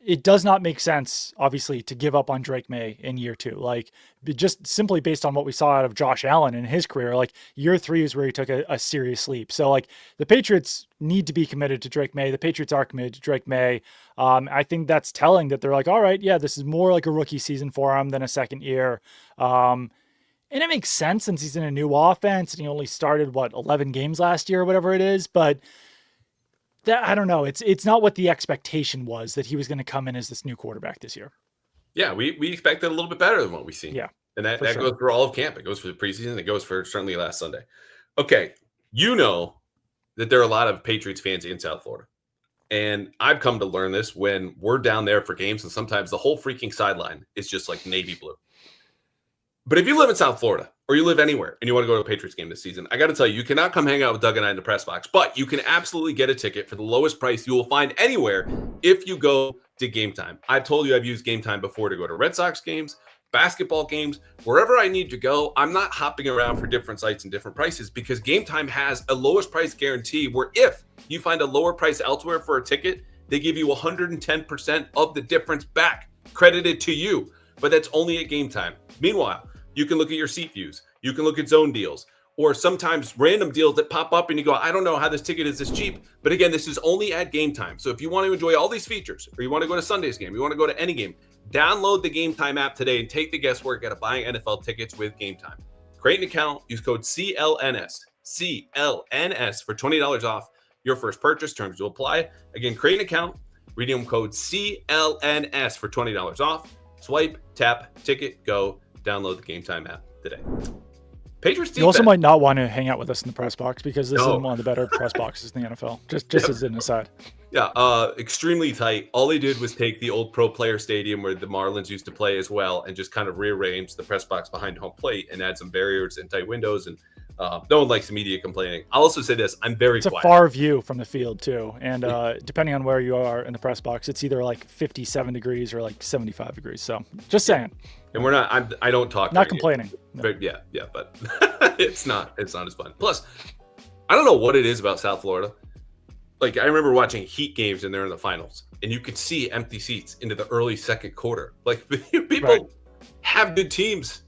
it does not make sense, obviously, to give up on Drake Maye in year two. Like, just simply based on what we saw out of Josh Allen in his career, like year three is where he took a serious leap. So like the Patriots need to be committed to Drake Maye. The Patriots are committed to Drake Maye. I think that's telling that they're like, all right, yeah, this is more like a rookie season for him than a second year. And it makes sense since he's in a new offense and he only started 11 games last year or whatever it is. But that, I don't know. It's not what the expectation was that he was going to come in as this new quarterback this year. Yeah, we expected a little bit better than what we've seen. Yeah. And that goes for all of camp. It goes for the preseason. It goes for certainly last Sunday. Okay. You know that there are a lot of Patriots fans in South Florida. And I've come to learn this when we're down there for games, and sometimes the whole freaking sideline is just like navy blue. But if you live in South Florida or you live anywhere and you want to go to a Patriots game this season, I got to tell you, you cannot come hang out with Doug and I in the press box, but you can absolutely get a ticket for the lowest price you will find anywhere if you go to Game Time. I've told you I've used Game Time before to go to Red Sox games, basketball games, wherever I need to go. I'm not hopping around for different sites and different prices because Game Time has a lowest price guarantee where if you find a lower price elsewhere for a ticket, they give you 110% of the difference back credited to you, but that's only at Game Time. Meanwhile, you can look at your seat views. You can look at zone deals or sometimes random deals that pop up and you go, I don't know how this ticket is this cheap. But again, this is only at Game Time. So if you want to enjoy all these features or you want to go to Sunday's game, you want to go to any game, download the Game Time app today and take the guesswork out of buying NFL tickets with Game Time. Create an account, use code CLNS for $20 off your first purchase. Terms will apply. Again, create an account, redeem code CLNS for $20 off. Swipe, tap, ticket, go. Download the Game Time app today. Patriots defense. You also might not want to hang out with us in the press box because this isn't one of the better press boxes in the NFL. Just as an aside. Yeah, extremely tight. All they did was take the old Pro Player Stadium where the Marlins used to play as well and just kind of rearrange the press box behind home plate and add some barriers and tight windows. And no one likes the media complaining. I'll also say this. I'm very quiet. It's a far view from the field, too. And depending on where you are in the press box, it's either like 57 degrees or like 75 degrees. So just saying. And we're not, I don't talk. Not complaining. But yeah, but it's not as fun. Plus, I don't know what it is about South Florida. Like, I remember watching Heat games and they're in the finals and you could see empty seats into the early second quarter. Like, people have good teams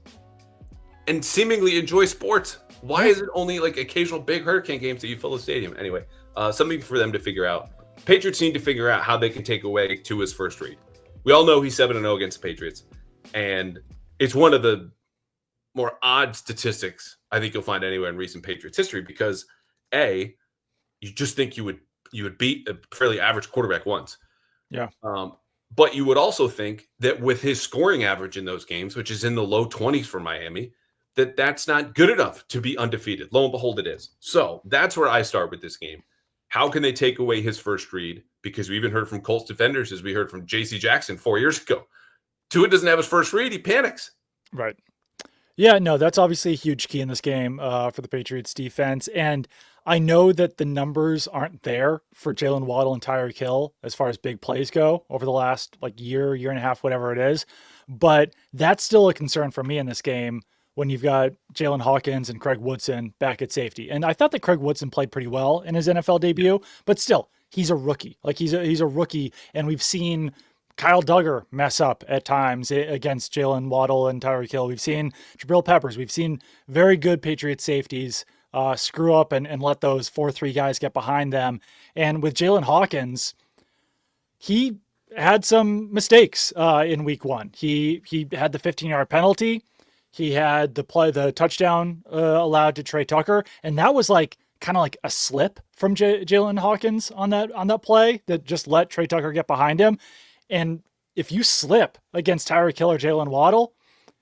and seemingly enjoy sports. Why is it only like occasional big hurricane games that you fill the stadium? Anyway, something for them to figure out. Patriots need to figure out how they can take away Tua's first read. We all know he's 7-0 against the Patriots. And it's one of the more odd statistics I think you'll find anywhere in recent Patriots history because A, you just think you would beat a fairly average quarterback once. Yeah. But you would also think that with his scoring average in those games, which is in the low 20s for Miami, that's not good enough to be undefeated. Lo and behold, it is. So that's where I start with this game. How can they take away his first read? because we even heard from Colts defenders, as we heard from J.C. Jackson 4 years ago. Tua doesn't have his first read. He panics. Right. Yeah, no, that's obviously a huge key in this game for the Patriots defense. And I know that the numbers aren't there for Jalen Waddle and Tyreek Hill as far as big plays go over the last year and a half, whatever it is. But that's still a concern for me in this game when you've got Jalen Hawkins and Craig Woodson back at safety. And I thought that Craig Woodson played pretty well in his NFL debut, but still, he's a rookie. He's a rookie, and we've seen Kyle Duggar mess up at times against Jalen Waddle and Tyreek Hill. We've seen Jabril Peppers. We've seen very good Patriots safeties screw up and let those 4-3 guys get behind them. And with Jalen Hawkins, he had some mistakes in week one. He had the 15-yard penalty. He had the touchdown allowed to Trey Tucker, and that was kind of like a slip from Jalen Hawkins on that play that just let Trey Tucker get behind him. And if you slip against Tyreek Hill or Jalen Waddle,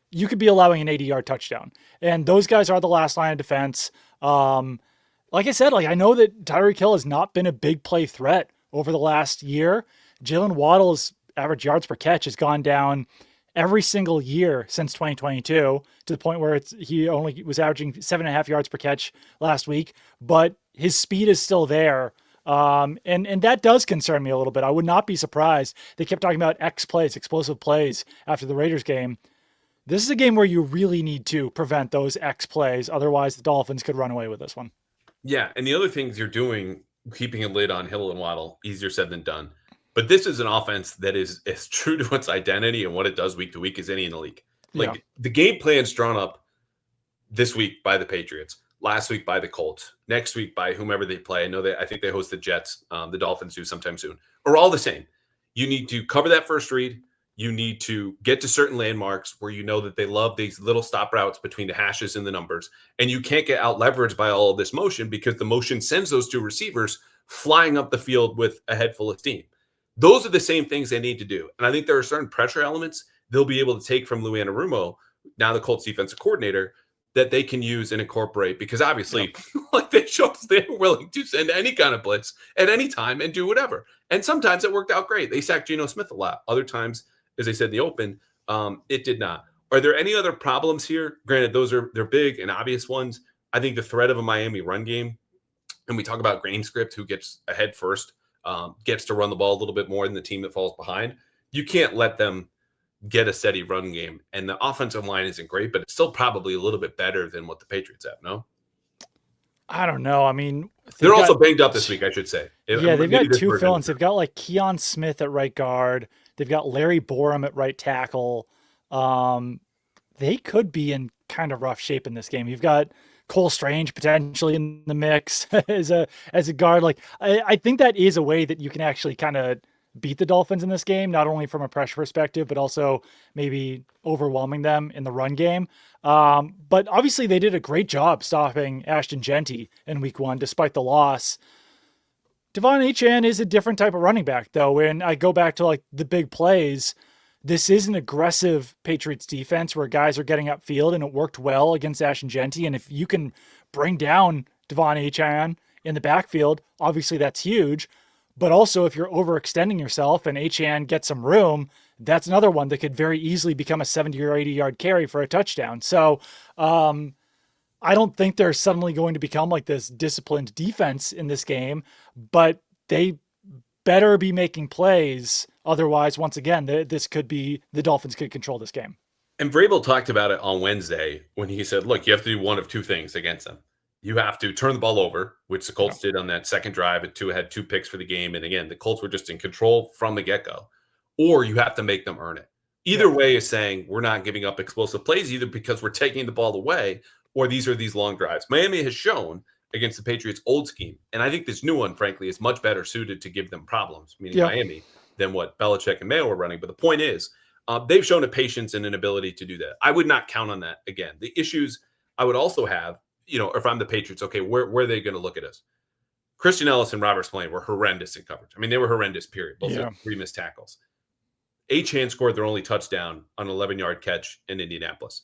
you could be allowing an 80-yard touchdown. And those guys are the last line of defense. Like I said, I know that Tyreek Hill has not been a big play threat over the last year. Jalen Waddle's average yards per catch has gone down every single year since 2022 to the point where he only was averaging 7.5 yards per catch last week, but his speed is still there. And that does concern me a little bit. I would not be surprised. They kept talking about explosive plays after the Raiders game. This is a game where you really need to prevent those X plays. Otherwise, the Dolphins could run away with this one. Yeah, and the other things you're doing, keeping a lid on Hill and Waddle, easier said than done. But this is an offense that is as true to its identity and what it does week to week as any in the league. The game plan's drawn up this week by the Patriots, last week by the Colts, next week by whomever they play. I think they host the Jets. The Dolphins do sometime soon. Are all the same. You need to cover that first read. You need to get to certain landmarks where you know that they love these little stop routes between the hashes and the numbers. And you can't get out leveraged by all of this motion because the motion sends those two receivers flying up the field with a head full of steam. Those are the same things they need to do. And I think there are certain pressure elements they'll be able to take from Lou Anarumo, now the Colts defensive coordinator, that they can use and incorporate, because obviously they showed us they were willing to send any kind of blitz at any time and do whatever. And sometimes it worked out great. They sacked Geno Smith a lot. Other times, as I said in the open, it did not. Are there any other problems here? Granted, they're big and obvious ones. I think the threat of a Miami run game, and we talk about Grainscript, who gets ahead first, gets to run the ball a little bit more than the team that falls behind. You can't let them get a steady run game. And the offensive line isn't great, but it's still probably a little bit better than what the Patriots have, no? I don't know. I mean, they're also banged up this week, I should say. Yeah, they've got two fill-ins. They've got Keon Smith at right guard. They've got Larry Borum at right tackle. They could be in kind of rough shape in this game. You've got Cole Strange potentially in the mix as a guard. I think that is a way that you can actually kind of beat the Dolphins in this game, not only from a pressure perspective, but also maybe overwhelming them in the run game. But obviously they did a great job stopping Ashton Genty in week one, despite the loss. Devon Achane is a different type of running back, though. When I go back to the big plays, this is an aggressive Patriots defense where guys are getting upfield, and it worked well against Ashton Genty. And if you can bring down Devon Achane in the backfield, obviously that's huge. But also, if you're overextending yourself and Achane gets some room, that's another one that could very easily become a 70 or 80-yard carry for a touchdown. So I don't think they're suddenly going to become this disciplined defense in this game, but they better be making plays. Otherwise, once again, the Dolphins could control this game. And Vrabel talked about it on Wednesday when he said, look, you have to do one of two things against them. You have to turn the ball over, which the Colts did on that second drive. Had two picks for the game. And again, the Colts were just in control from the get-go. Or you have to make them earn it. Either way is saying we're not giving up explosive plays, either because we're taking the ball away or these are these long drives. Miami has shown against the Patriots' old scheme, and I think this new one, frankly, is much better suited to give them problems, meaning Miami, than what Belichick and Maye were running. But the point is, they've shown a patience and an ability to do that. I would not count on that again. The issues I would also have, if I'm the Patriots, okay, where are they going to look at us? Christian Ellis and Robert Spillane were horrendous in coverage. I mean, they were horrendous, period. Both had 3 missed tackles. Achane scored their only touchdown on an 11-yard catch in Indianapolis.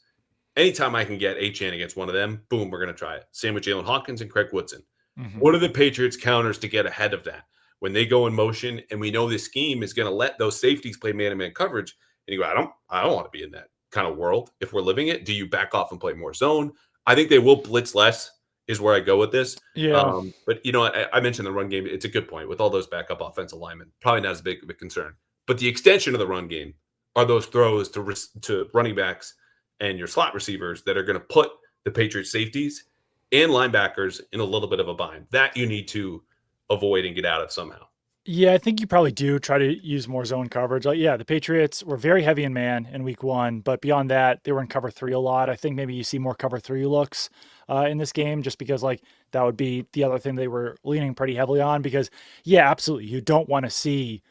Anytime I can get Achane against one of them, boom, we're going to try it. Same with Jalen Hawkins and Craig Woodson. Mm-hmm. What are the Patriots' counters to get ahead of that? when they go in motion and we know this scheme is going to let those safeties play man-to-man coverage, and you go, I don't want to be in that kind of world. If we're living it, do you back off and play more zone? I think they will blitz less is where I go with this. Yeah. But I mentioned the run game. It's a good point with all those backup offensive linemen. Probably not as big of a concern. But the extension of the run game are those throws to running backs and your slot receivers that are going to put the Patriots safeties and linebackers in a little bit of a bind. That you need to avoid and get out of somehow. Yeah, I think you probably do try to use more zone coverage. Like, yeah, the Patriots were very heavy in man in week 1, but beyond that, they were in cover 3 a lot. I think maybe you see more cover 3 looks in this game just because, like, that would be the other thing they were leaning pretty heavily on because, yeah, absolutely. You don't want to see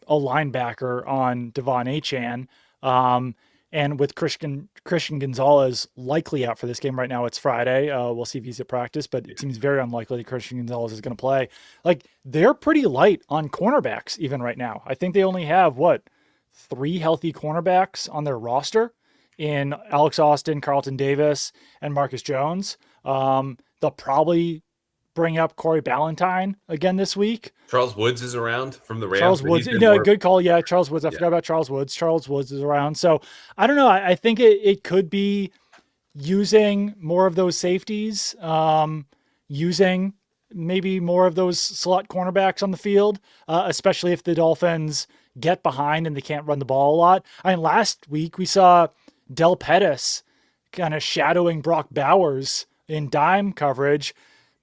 a linebacker on Devon Achane. And with Christian Gonzalez likely out for this game right now, it's Friday. We'll see if he's at practice, but it seems very unlikely that Christian Gonzalez is going to play. Like, they're pretty light on cornerbacks even right now. I think they only have 3 healthy cornerbacks on their roster in Alex Austin, Carlton Davis, and Marcus Jones. They'll probably bring up Corey Ballantyne again this week. Charles Woods is around from the Rams. Charles Woods, good call. Yeah, Charles Woods. I forgot about Charles Woods. Charles Woods is around. So I don't know. I think it could be using more of those safeties, using maybe more of those slot cornerbacks on the field, especially if the Dolphins get behind and they can't run the ball a lot. I mean, last week we saw Del Pettis kind of shadowing Brock Bowers in dime coverage.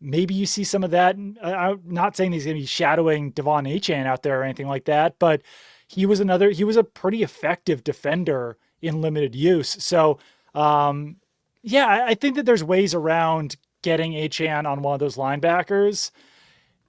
Maybe you see some of that. I'm not saying he's going to be shadowing Devon Achane out there or anything like that, but he was a pretty effective defender in limited use. So, I think that there's ways around getting Achane on one of those linebackers.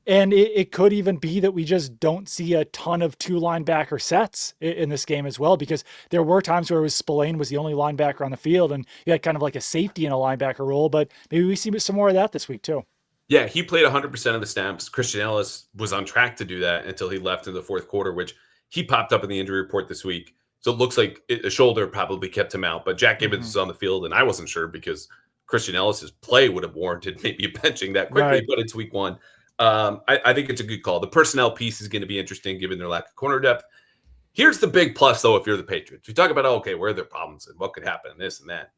And it could even be that we just don't see a ton of 2 linebacker sets in this game as well, because there were times where Spillane was the only linebacker on the field and you had kind of like a safety in a linebacker role, but maybe we see some more of that this week too. Yeah, he played 100% of the snaps. Christian Ellis was on track to do that until he left in the fourth quarter, which he popped up in the injury report this week. So it looks like a shoulder probably kept him out. But Jack Gibbons is on the field, and I wasn't sure because Christian Ellis's play would have warranted maybe benching that quickly, right. But it's week 1. I think it's a good call. The personnel piece is going to be interesting given their lack of corner depth. Here's the big plus, though, if you're the Patriots. We talk about, where are their problems and what could happen and this and that.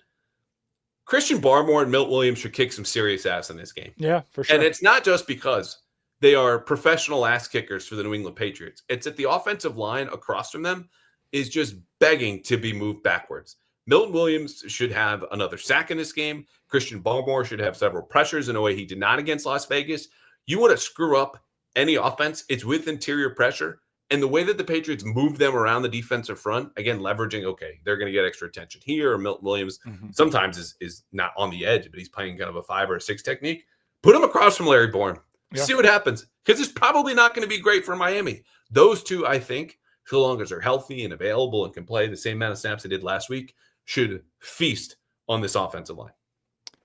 Christian Barmore and Milt Williams should kick some serious ass in this game. Yeah, for sure. And it's not just because they are professional ass kickers for the New England Patriots. It's that the offensive line across from them is just begging to be moved backwards. Milton Williams should have another sack in this game. Christian Barmore should have several pressures in a way he did not against Las Vegas. You want to screw up any offense, it's with interior pressure. And the way that the Patriots move them around the defensive front, again, leveraging, they're going to get extra attention here. Or Milton Williams sometimes is not on the edge, but he's playing kind of a 5 or a 6 technique. Put him across from Larry Bourne. Yeah. See what happens. Because it's probably not going to be great for Miami. Those two, I think, so long as they're healthy and available and can play the same amount of snaps they did last week, should feast on this offensive line.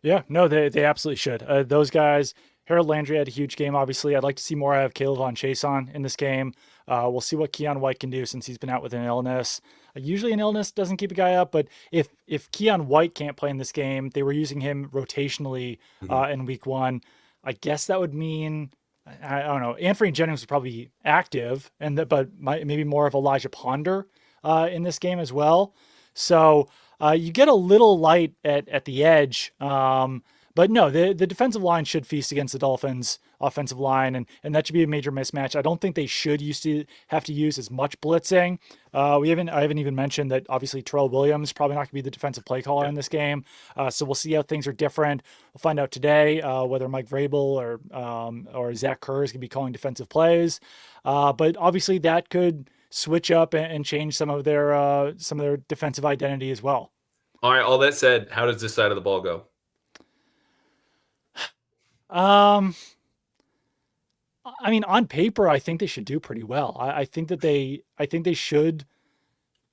Yeah, no, they absolutely should. Those guys, Harold Landry had a huge game, obviously. I'd like to see more out of Caleb Von Chason in this game. We'll see what Keon White can do since he's been out with an illness. Usually an illness doesn't keep a guy up, but if Keon White can't play in this game, they were using him rotationally in week 1. I guess that would mean, I don't know, Anthony Jennings would probably be active, but maybe more of Elijah Ponder in this game as well. So you get a little light at the edge. But no, the defensive line should feast against the Dolphins' offensive line, and that should be a major mismatch. I don't think they should have to use as much blitzing. I haven't even mentioned that obviously Terrell Williams probably not going to be the defensive play caller in this game. So we'll see how things are different. We'll find out today whether Mike Vrabel or Zach Kerr is going to be calling defensive plays. But obviously that could switch up and change some of their defensive identity as well. All right. All that said, how does this side of the ball go? I mean, on paper, I think they should do pretty well. I think they should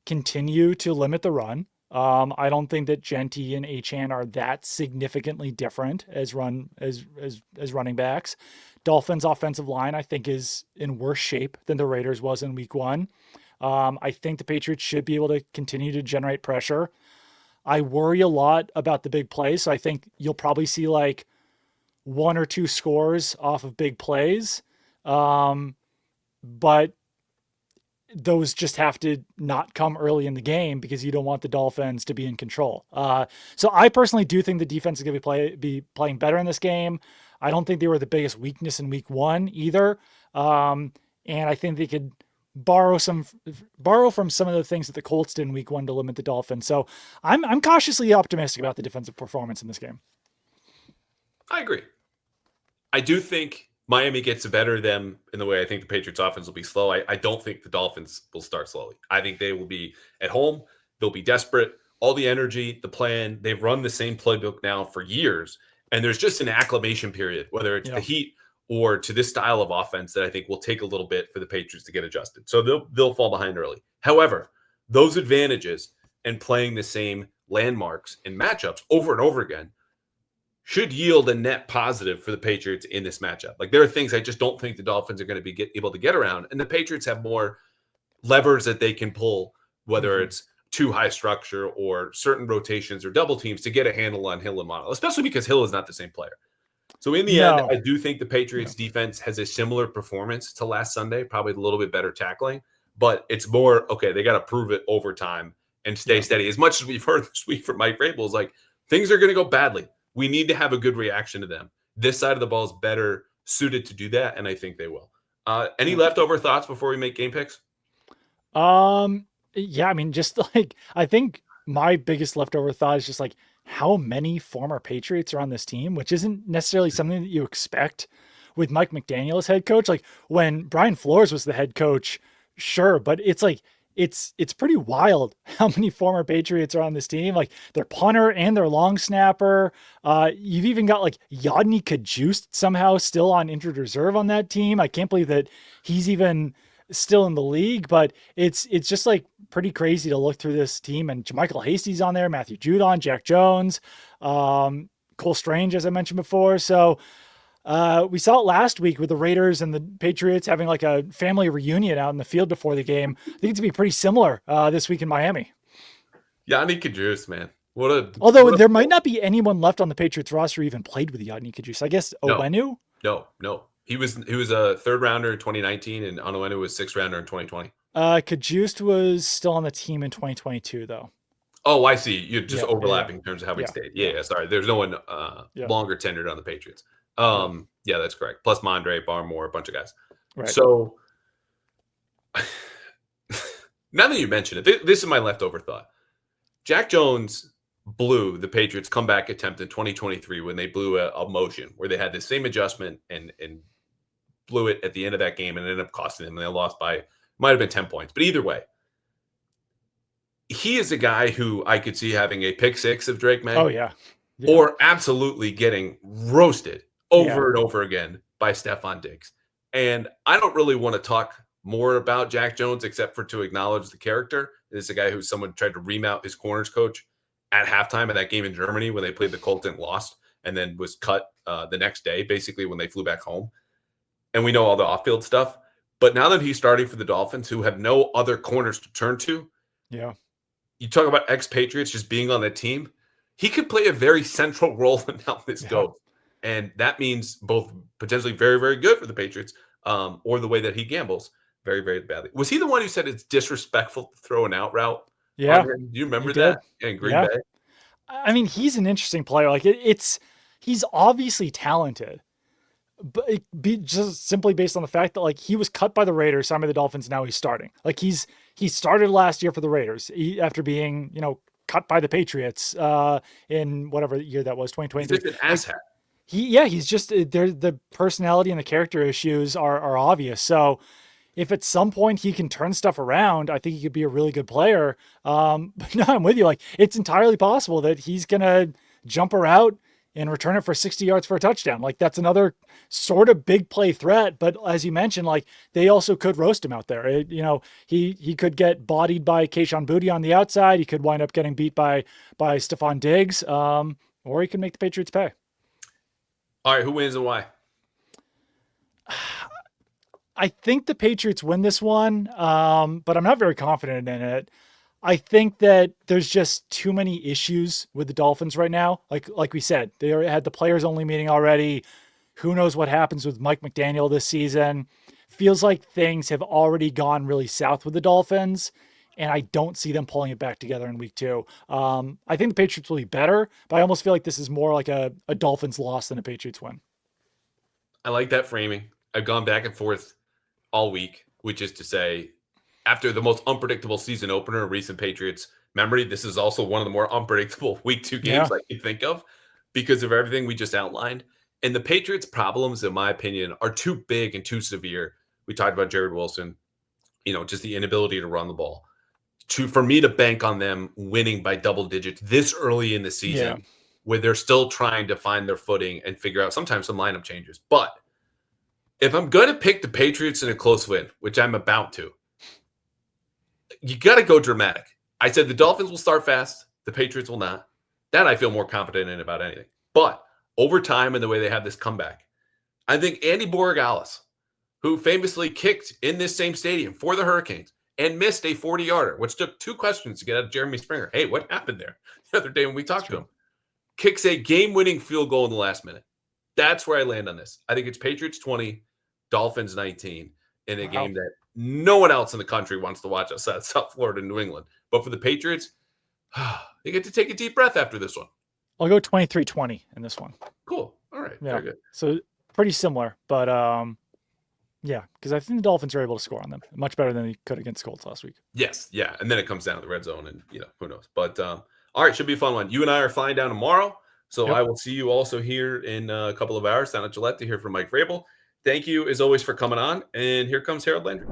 continue to limit the run. I don't think that Genty and Achane are that significantly different as running backs. Dolphins offensive line, I think, is in worse shape than the Raiders was in week 1. I think the Patriots should be able to continue to generate pressure. I worry a lot about the big plays. So I think you'll probably see like 1 or 2 scores off of big plays. but those just have to not come early in the game because you don't want the Dolphins to be in control. So I personally do think the defense is going to be playing better in this game. I don't think they were the biggest weakness in week one either. And I think they could borrow from some of the things that the Colts did in week one to limit the Dolphins. So I'm cautiously optimistic about the defensive performance in this game. I agree. I do think Miami gets better than them in the way I think the Patriots offense will be slow. I don't think the Dolphins will start slowly. I think they will be at home. They'll be desperate. All the energy, the plan, they've run the same playbook now for years. And there's just an acclimation period, whether it's the heat or to this style of offense that I think will take a little bit for the Patriots to get adjusted. So they'll fall behind early. However, those advantages and playing the same landmarks and matchups over and over again should yield a net positive for the Patriots in this matchup. Like there are things I just don't think the Dolphins are going to be able to get around. And the Patriots have more levers that they can pull, whether it's too high structure or certain rotations or double teams to get a handle on Hill and Mono, especially because Hill is not the same player. So in the end, I do think the Patriots defense has a similar performance to last Sunday, probably a little bit better tackling, but it's more, okay, they got to prove it over time and stay steady. As much as we've heard this week from Mike Vrabel, is like things are going to go badly. We need to have a good reaction to them. This side of the ball is better suited to do that, and I think they will. Any leftover thoughts before we make game picks? Yeah, I mean, just like I think my biggest leftover thought is just like how many former Patriots are on this team, which isn't necessarily something that you expect with Mike McDaniel as head coach. Like when Brian Flores was the head coach, sure, but it's like it's pretty wild how many former Patriots are on this team. Like their punter and their long snapper. You've even got like Yodny Kajust somehow still on injured reserve on that team. I can't believe that he's even still in the league, but it's just like pretty crazy to look through this team. And Jermichael Hasty's on there, Matthew Judon, Jack Jones, Cole Strange, as I mentioned before. So we saw it last week with the Raiders and the Patriots having like a family reunion out in the field before the game. I think it's going to be pretty similar this week in Miami. Yodny Kajust, man. Although there might not be anyone left on the Patriots roster who even played with Yodny Kajust. I guess Owenu? No. He was a third rounder in 2019, and Onwenu was sixth rounder in 2020. Kajust was still on the team in 2022, though. Oh, I see. You're just overlapping in terms of how he stayed. Yeah, sorry. There's no one longer tenured on the Patriots. Yeah, that's correct. Plus Mondre, Barmore, a bunch of guys. Right. So now that you mention it, this is my leftover thought. Jack Jones blew the Patriots' comeback attempt in 2023 when they blew a motion where they had the same adjustment and blew it at the end of that game and ended up costing them. And they lost by, might have been 10 points. But either way, he is a guy who I could see having a pick six of Drake Maye. Oh, yeah. Or absolutely getting roasted over and over again by Stephon Diggs. And I don't really want to talk more about Jack Jones except for to acknowledge the character. This is a guy who someone tried to remount his corners coach at halftime of that game in Germany when they played the Colts and lost, and then was cut the next day, basically when they flew back home. And we know all the off-field stuff. But now that he's starting for the Dolphins, who have no other corners to turn to, you talk about ex-Patriots just being on the team, he could play a very central role in how this goes. And that means both potentially very, very good for the Patriots or the way that he gambles very, very badly. Was he the one who said it's disrespectful to throw an out route? Yeah. Do you remember that in Green Bay? I mean, he's an interesting player. Like he's obviously talented, but just simply based on the fact that like he was cut by the Raiders, signed by the Dolphins. Now he's starting. Like he started last year for the Raiders after being, cut by the Patriots in whatever year that was, 2023. He's just an asshat. He's just the personality and the character issues are obvious. So if at some point he can turn stuff around, I think he could be a really good player. But no, I'm with you. Like it's entirely possible that he's going to jump her out and return it for 60 yards for a touchdown. Like that's another sort of big play threat. But as you mentioned, like they also could roast him out there. He could get bodied by Kayshon Boutte on the outside. He could wind up getting beat by Stephon Diggs, or he could make the Patriots pay. All right, who wins and why? I think the Patriots win this one, but I'm not very confident in it. I think that there's just too many issues with the Dolphins right now. Like we said, they had the players only meeting already. Who knows what happens with Mike McDaniel this season? feels like things have already gone really south with the Dolphins, and I don't see them pulling it back together in week 2. I think the Patriots will be better, but I almost feel like this is more like a Dolphins loss than a Patriots win. I like that framing. I've gone back and forth all week, which is to say, after the most unpredictable season opener in recent Patriots memory, this is also one of the more unpredictable week 2 Yeah. games I can think of because of everything we just outlined. And the Patriots' problems, in my opinion, are too big and too severe. We talked about Jared Wilson, just the inability to run the ball. For me to bank on them winning by double digits this early in the season, Yeah. where they're still trying to find their footing and figure out sometimes some lineup changes. But if I'm going to pick the Patriots in a close win, which I'm about to, you got to go dramatic. I said the Dolphins will start fast. The Patriots will not. That I feel more confident in about anything. But over time and the way they have this comeback, I think Andy Borregales, who famously kicked in this same stadium for the Hurricanes and missed a 40-yarder, which took 2 questions to get out of Jeremy Springer. Hey, what happened there the other day when we talked to him? Kicks a game-winning field goal in the last minute. That's where I land on this. I think it's Patriots 20, Dolphins 19 in a game that no one else in the country wants to watch outside of South Florida and New England. But for the Patriots, they get to take a deep breath after this one. I'll go 23-20 in this one. Cool. All right. Yeah. Very good. So pretty similar, but yeah, because I think the Dolphins are able to score on them much better than they could against Colts last week. Yes. Yeah. And then it comes down to the red zone and, who knows. But all right, should be a fun one. You and I are flying down tomorrow. So Yep. I will see you also here in a couple of hours down at Gillette to hear from Mike Vrabel. Thank you, as always, for coming on. And here comes Harold Landry.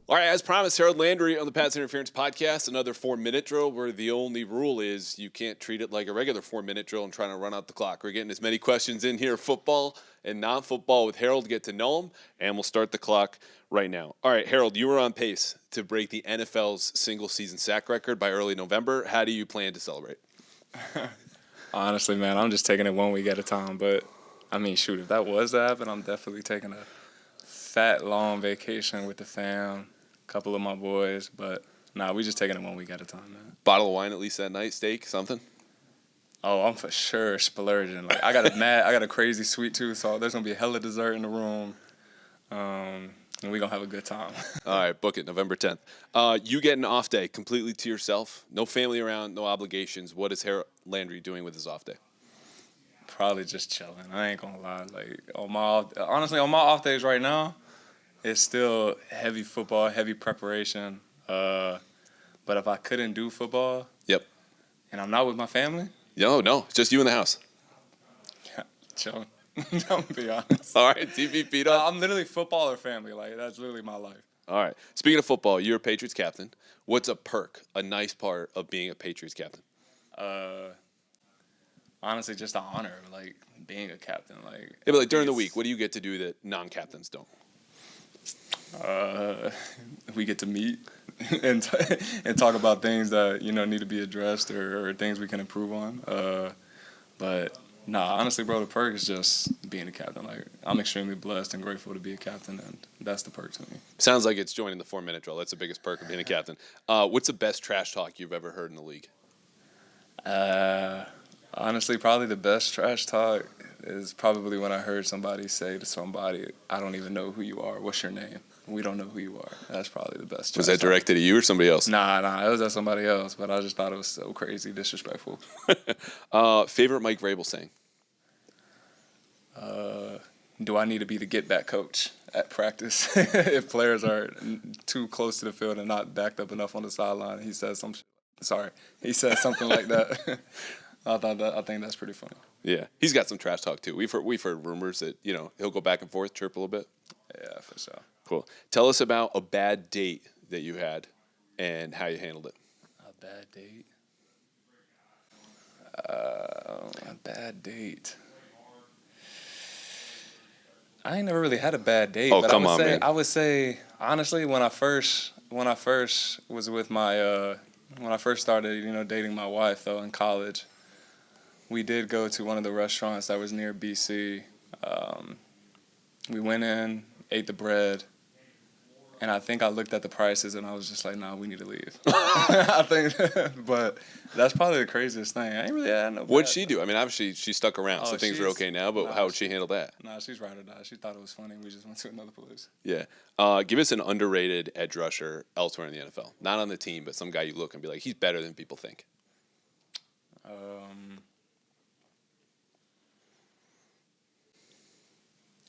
All right, as promised, Harold Landry on the Pats Interference Podcast, another 4-minute drill where the only rule is you can't treat it like a regular 4-minute drill and trying to run out the clock. We're getting as many questions in here, football and non-football, with Harold, get to know him, and we'll start the clock right now. All right, Harold, you were on pace to break the NFL's single-season sack record by early November. How do you plan to celebrate? Honestly, man, I'm just taking it one week at a time. But, I mean, shoot, if that was to happen, I'm definitely taking a fat, long vacation with the fam, a couple of my boys. But, nah, we just taking it one week at a time, man. Bottle of wine at least that night, steak, something? Oh, I'm for sure splurging. Like, I got a crazy sweet tooth, so there's going to be a hella dessert in the room. And we're going to have a good time. All right, book it, November 10th. You get an off day completely to yourself. No family around, no obligations. What is Harold Landry doing with his off day? Probably just chilling. I ain't going to lie. Like, honestly, on my off days right now, it's still heavy football, heavy preparation. But if I couldn't do football, yep, and I'm not with my family, no, it's just you in the house. yeah, chilling. Don't be honest. All right, TV feed up. I'm literally football or family. Like, that's literally my life. All right. Speaking of football, you're a Patriots captain. What's a perk, a nice part of being a Patriots captain? Honestly, just an honor, like being a captain. Like, yeah, but like during the week, what do you get to do that non-captains don't? We get to meet and talk about things that need to be addressed or things we can improve on. But nah, honestly, bro, the perk is just being a captain. Like, I'm extremely blessed and grateful to be a captain, and that's the perk to me. Sounds like it's joining the 4-minute drill. That's the biggest perk of being a captain. What's the best trash talk you've ever heard in the league? Honestly, probably the best trash talk is probably when I heard somebody say to somebody, "I don't even know who you are. What's your name? We don't know who you are." That's probably the best. Was that directed at you or somebody else? Nah, it was at somebody else, but I just thought it was so crazy disrespectful. Favorite Mike Vrabel saying? Do I need to be the get-back coach at practice if players are too close to the field and not backed up enough on the sideline? He said something like that. I think that's pretty funny. Yeah, he's got some trash talk too. We've heard rumors that he'll go back and forth, chirp a little bit. Yeah, for sure. Cool. Tell us about a bad date that you had and how you handled it. A bad date. A bad date. I ain't never really had a bad date. Oh, but come on, man. I would say honestly, when I first was with my when I first started dating my wife though in college, we did go to one of the restaurants that was near BC. We went in, ate the bread, And I think I looked at the prices and I was just like, nah, we need to leave. I think, but that's probably the craziest thing. I ain't really had no. What'd she do? I mean, obviously she stuck around, so things are okay now. But how would she handle that? Nah, she's ride or die. She thought it was funny. We just went to another place. Yeah. Give us an underrated edge rusher elsewhere in the NFL. Not on the team, but some guy you look and be like, he's better than people think.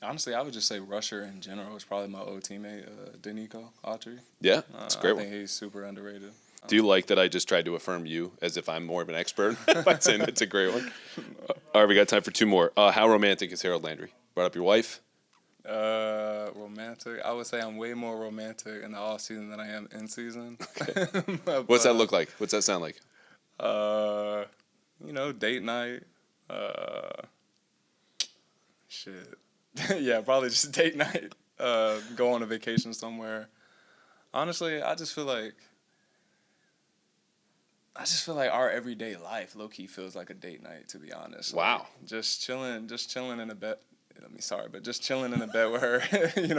Honestly, I would just say rusher in general is probably my old teammate, Danico Autry. Yeah, that's a great I one. think he's super underrated. Do you like that I just tried to affirm you as if I'm more of an expert by saying that's a great one? All right, we got time for 2 more. How romantic is Harold Landry? Brought up your wife? Romantic. I would say I'm way more romantic in the off season than I am in season. Okay. What's that look like? What's that sound like? Date night. Shit. Yeah, probably just date night. Go on a vacation somewhere. Honestly, I just feel like our everyday life low key feels like a date night, to be honest. Wow. Like, just chilling in a bed. Just chilling in a bed with her,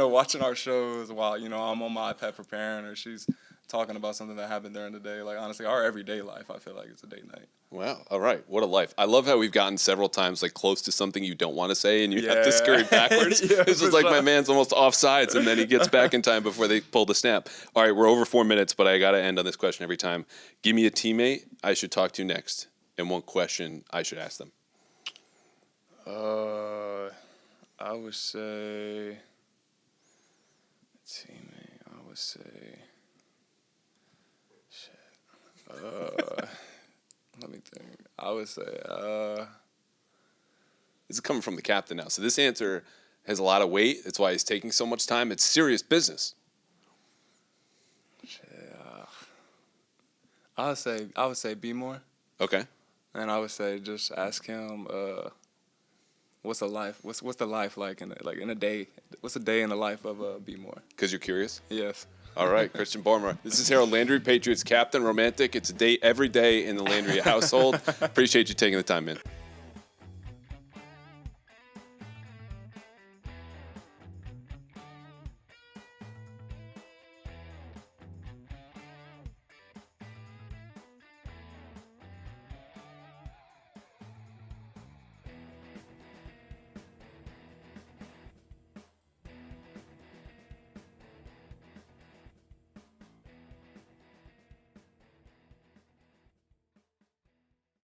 watching our shows while, I'm on my iPad preparing, or she's talking about something that happened during the day. Like, honestly, our everyday life, I feel like it's a date night. Wow. All right. What a life. I love how we've gotten several times like close to something you don't want to say and you have to scurry backwards. This is like my man's almost offsides and then he gets back in time before they pull the snap. All right. We're over 4 minutes, but I got to end on this question every time. Give me a teammate I should talk to next and one question I should ask them. I would say teammate. I would say shit. Let me think. I would say This is coming from the captain now. So this answer has a lot of weight. That's why he's taking so much time. It's serious business. shit. I would say be more. Okay. And I would say just ask him what's the life like in a day? What's a day in the life of Be More? Because you're curious? Yes. All right, Christian Barmer. This is Harold Landry, Patriots captain, romantic. It's a day every day in the Landry household. Appreciate you taking the time, man.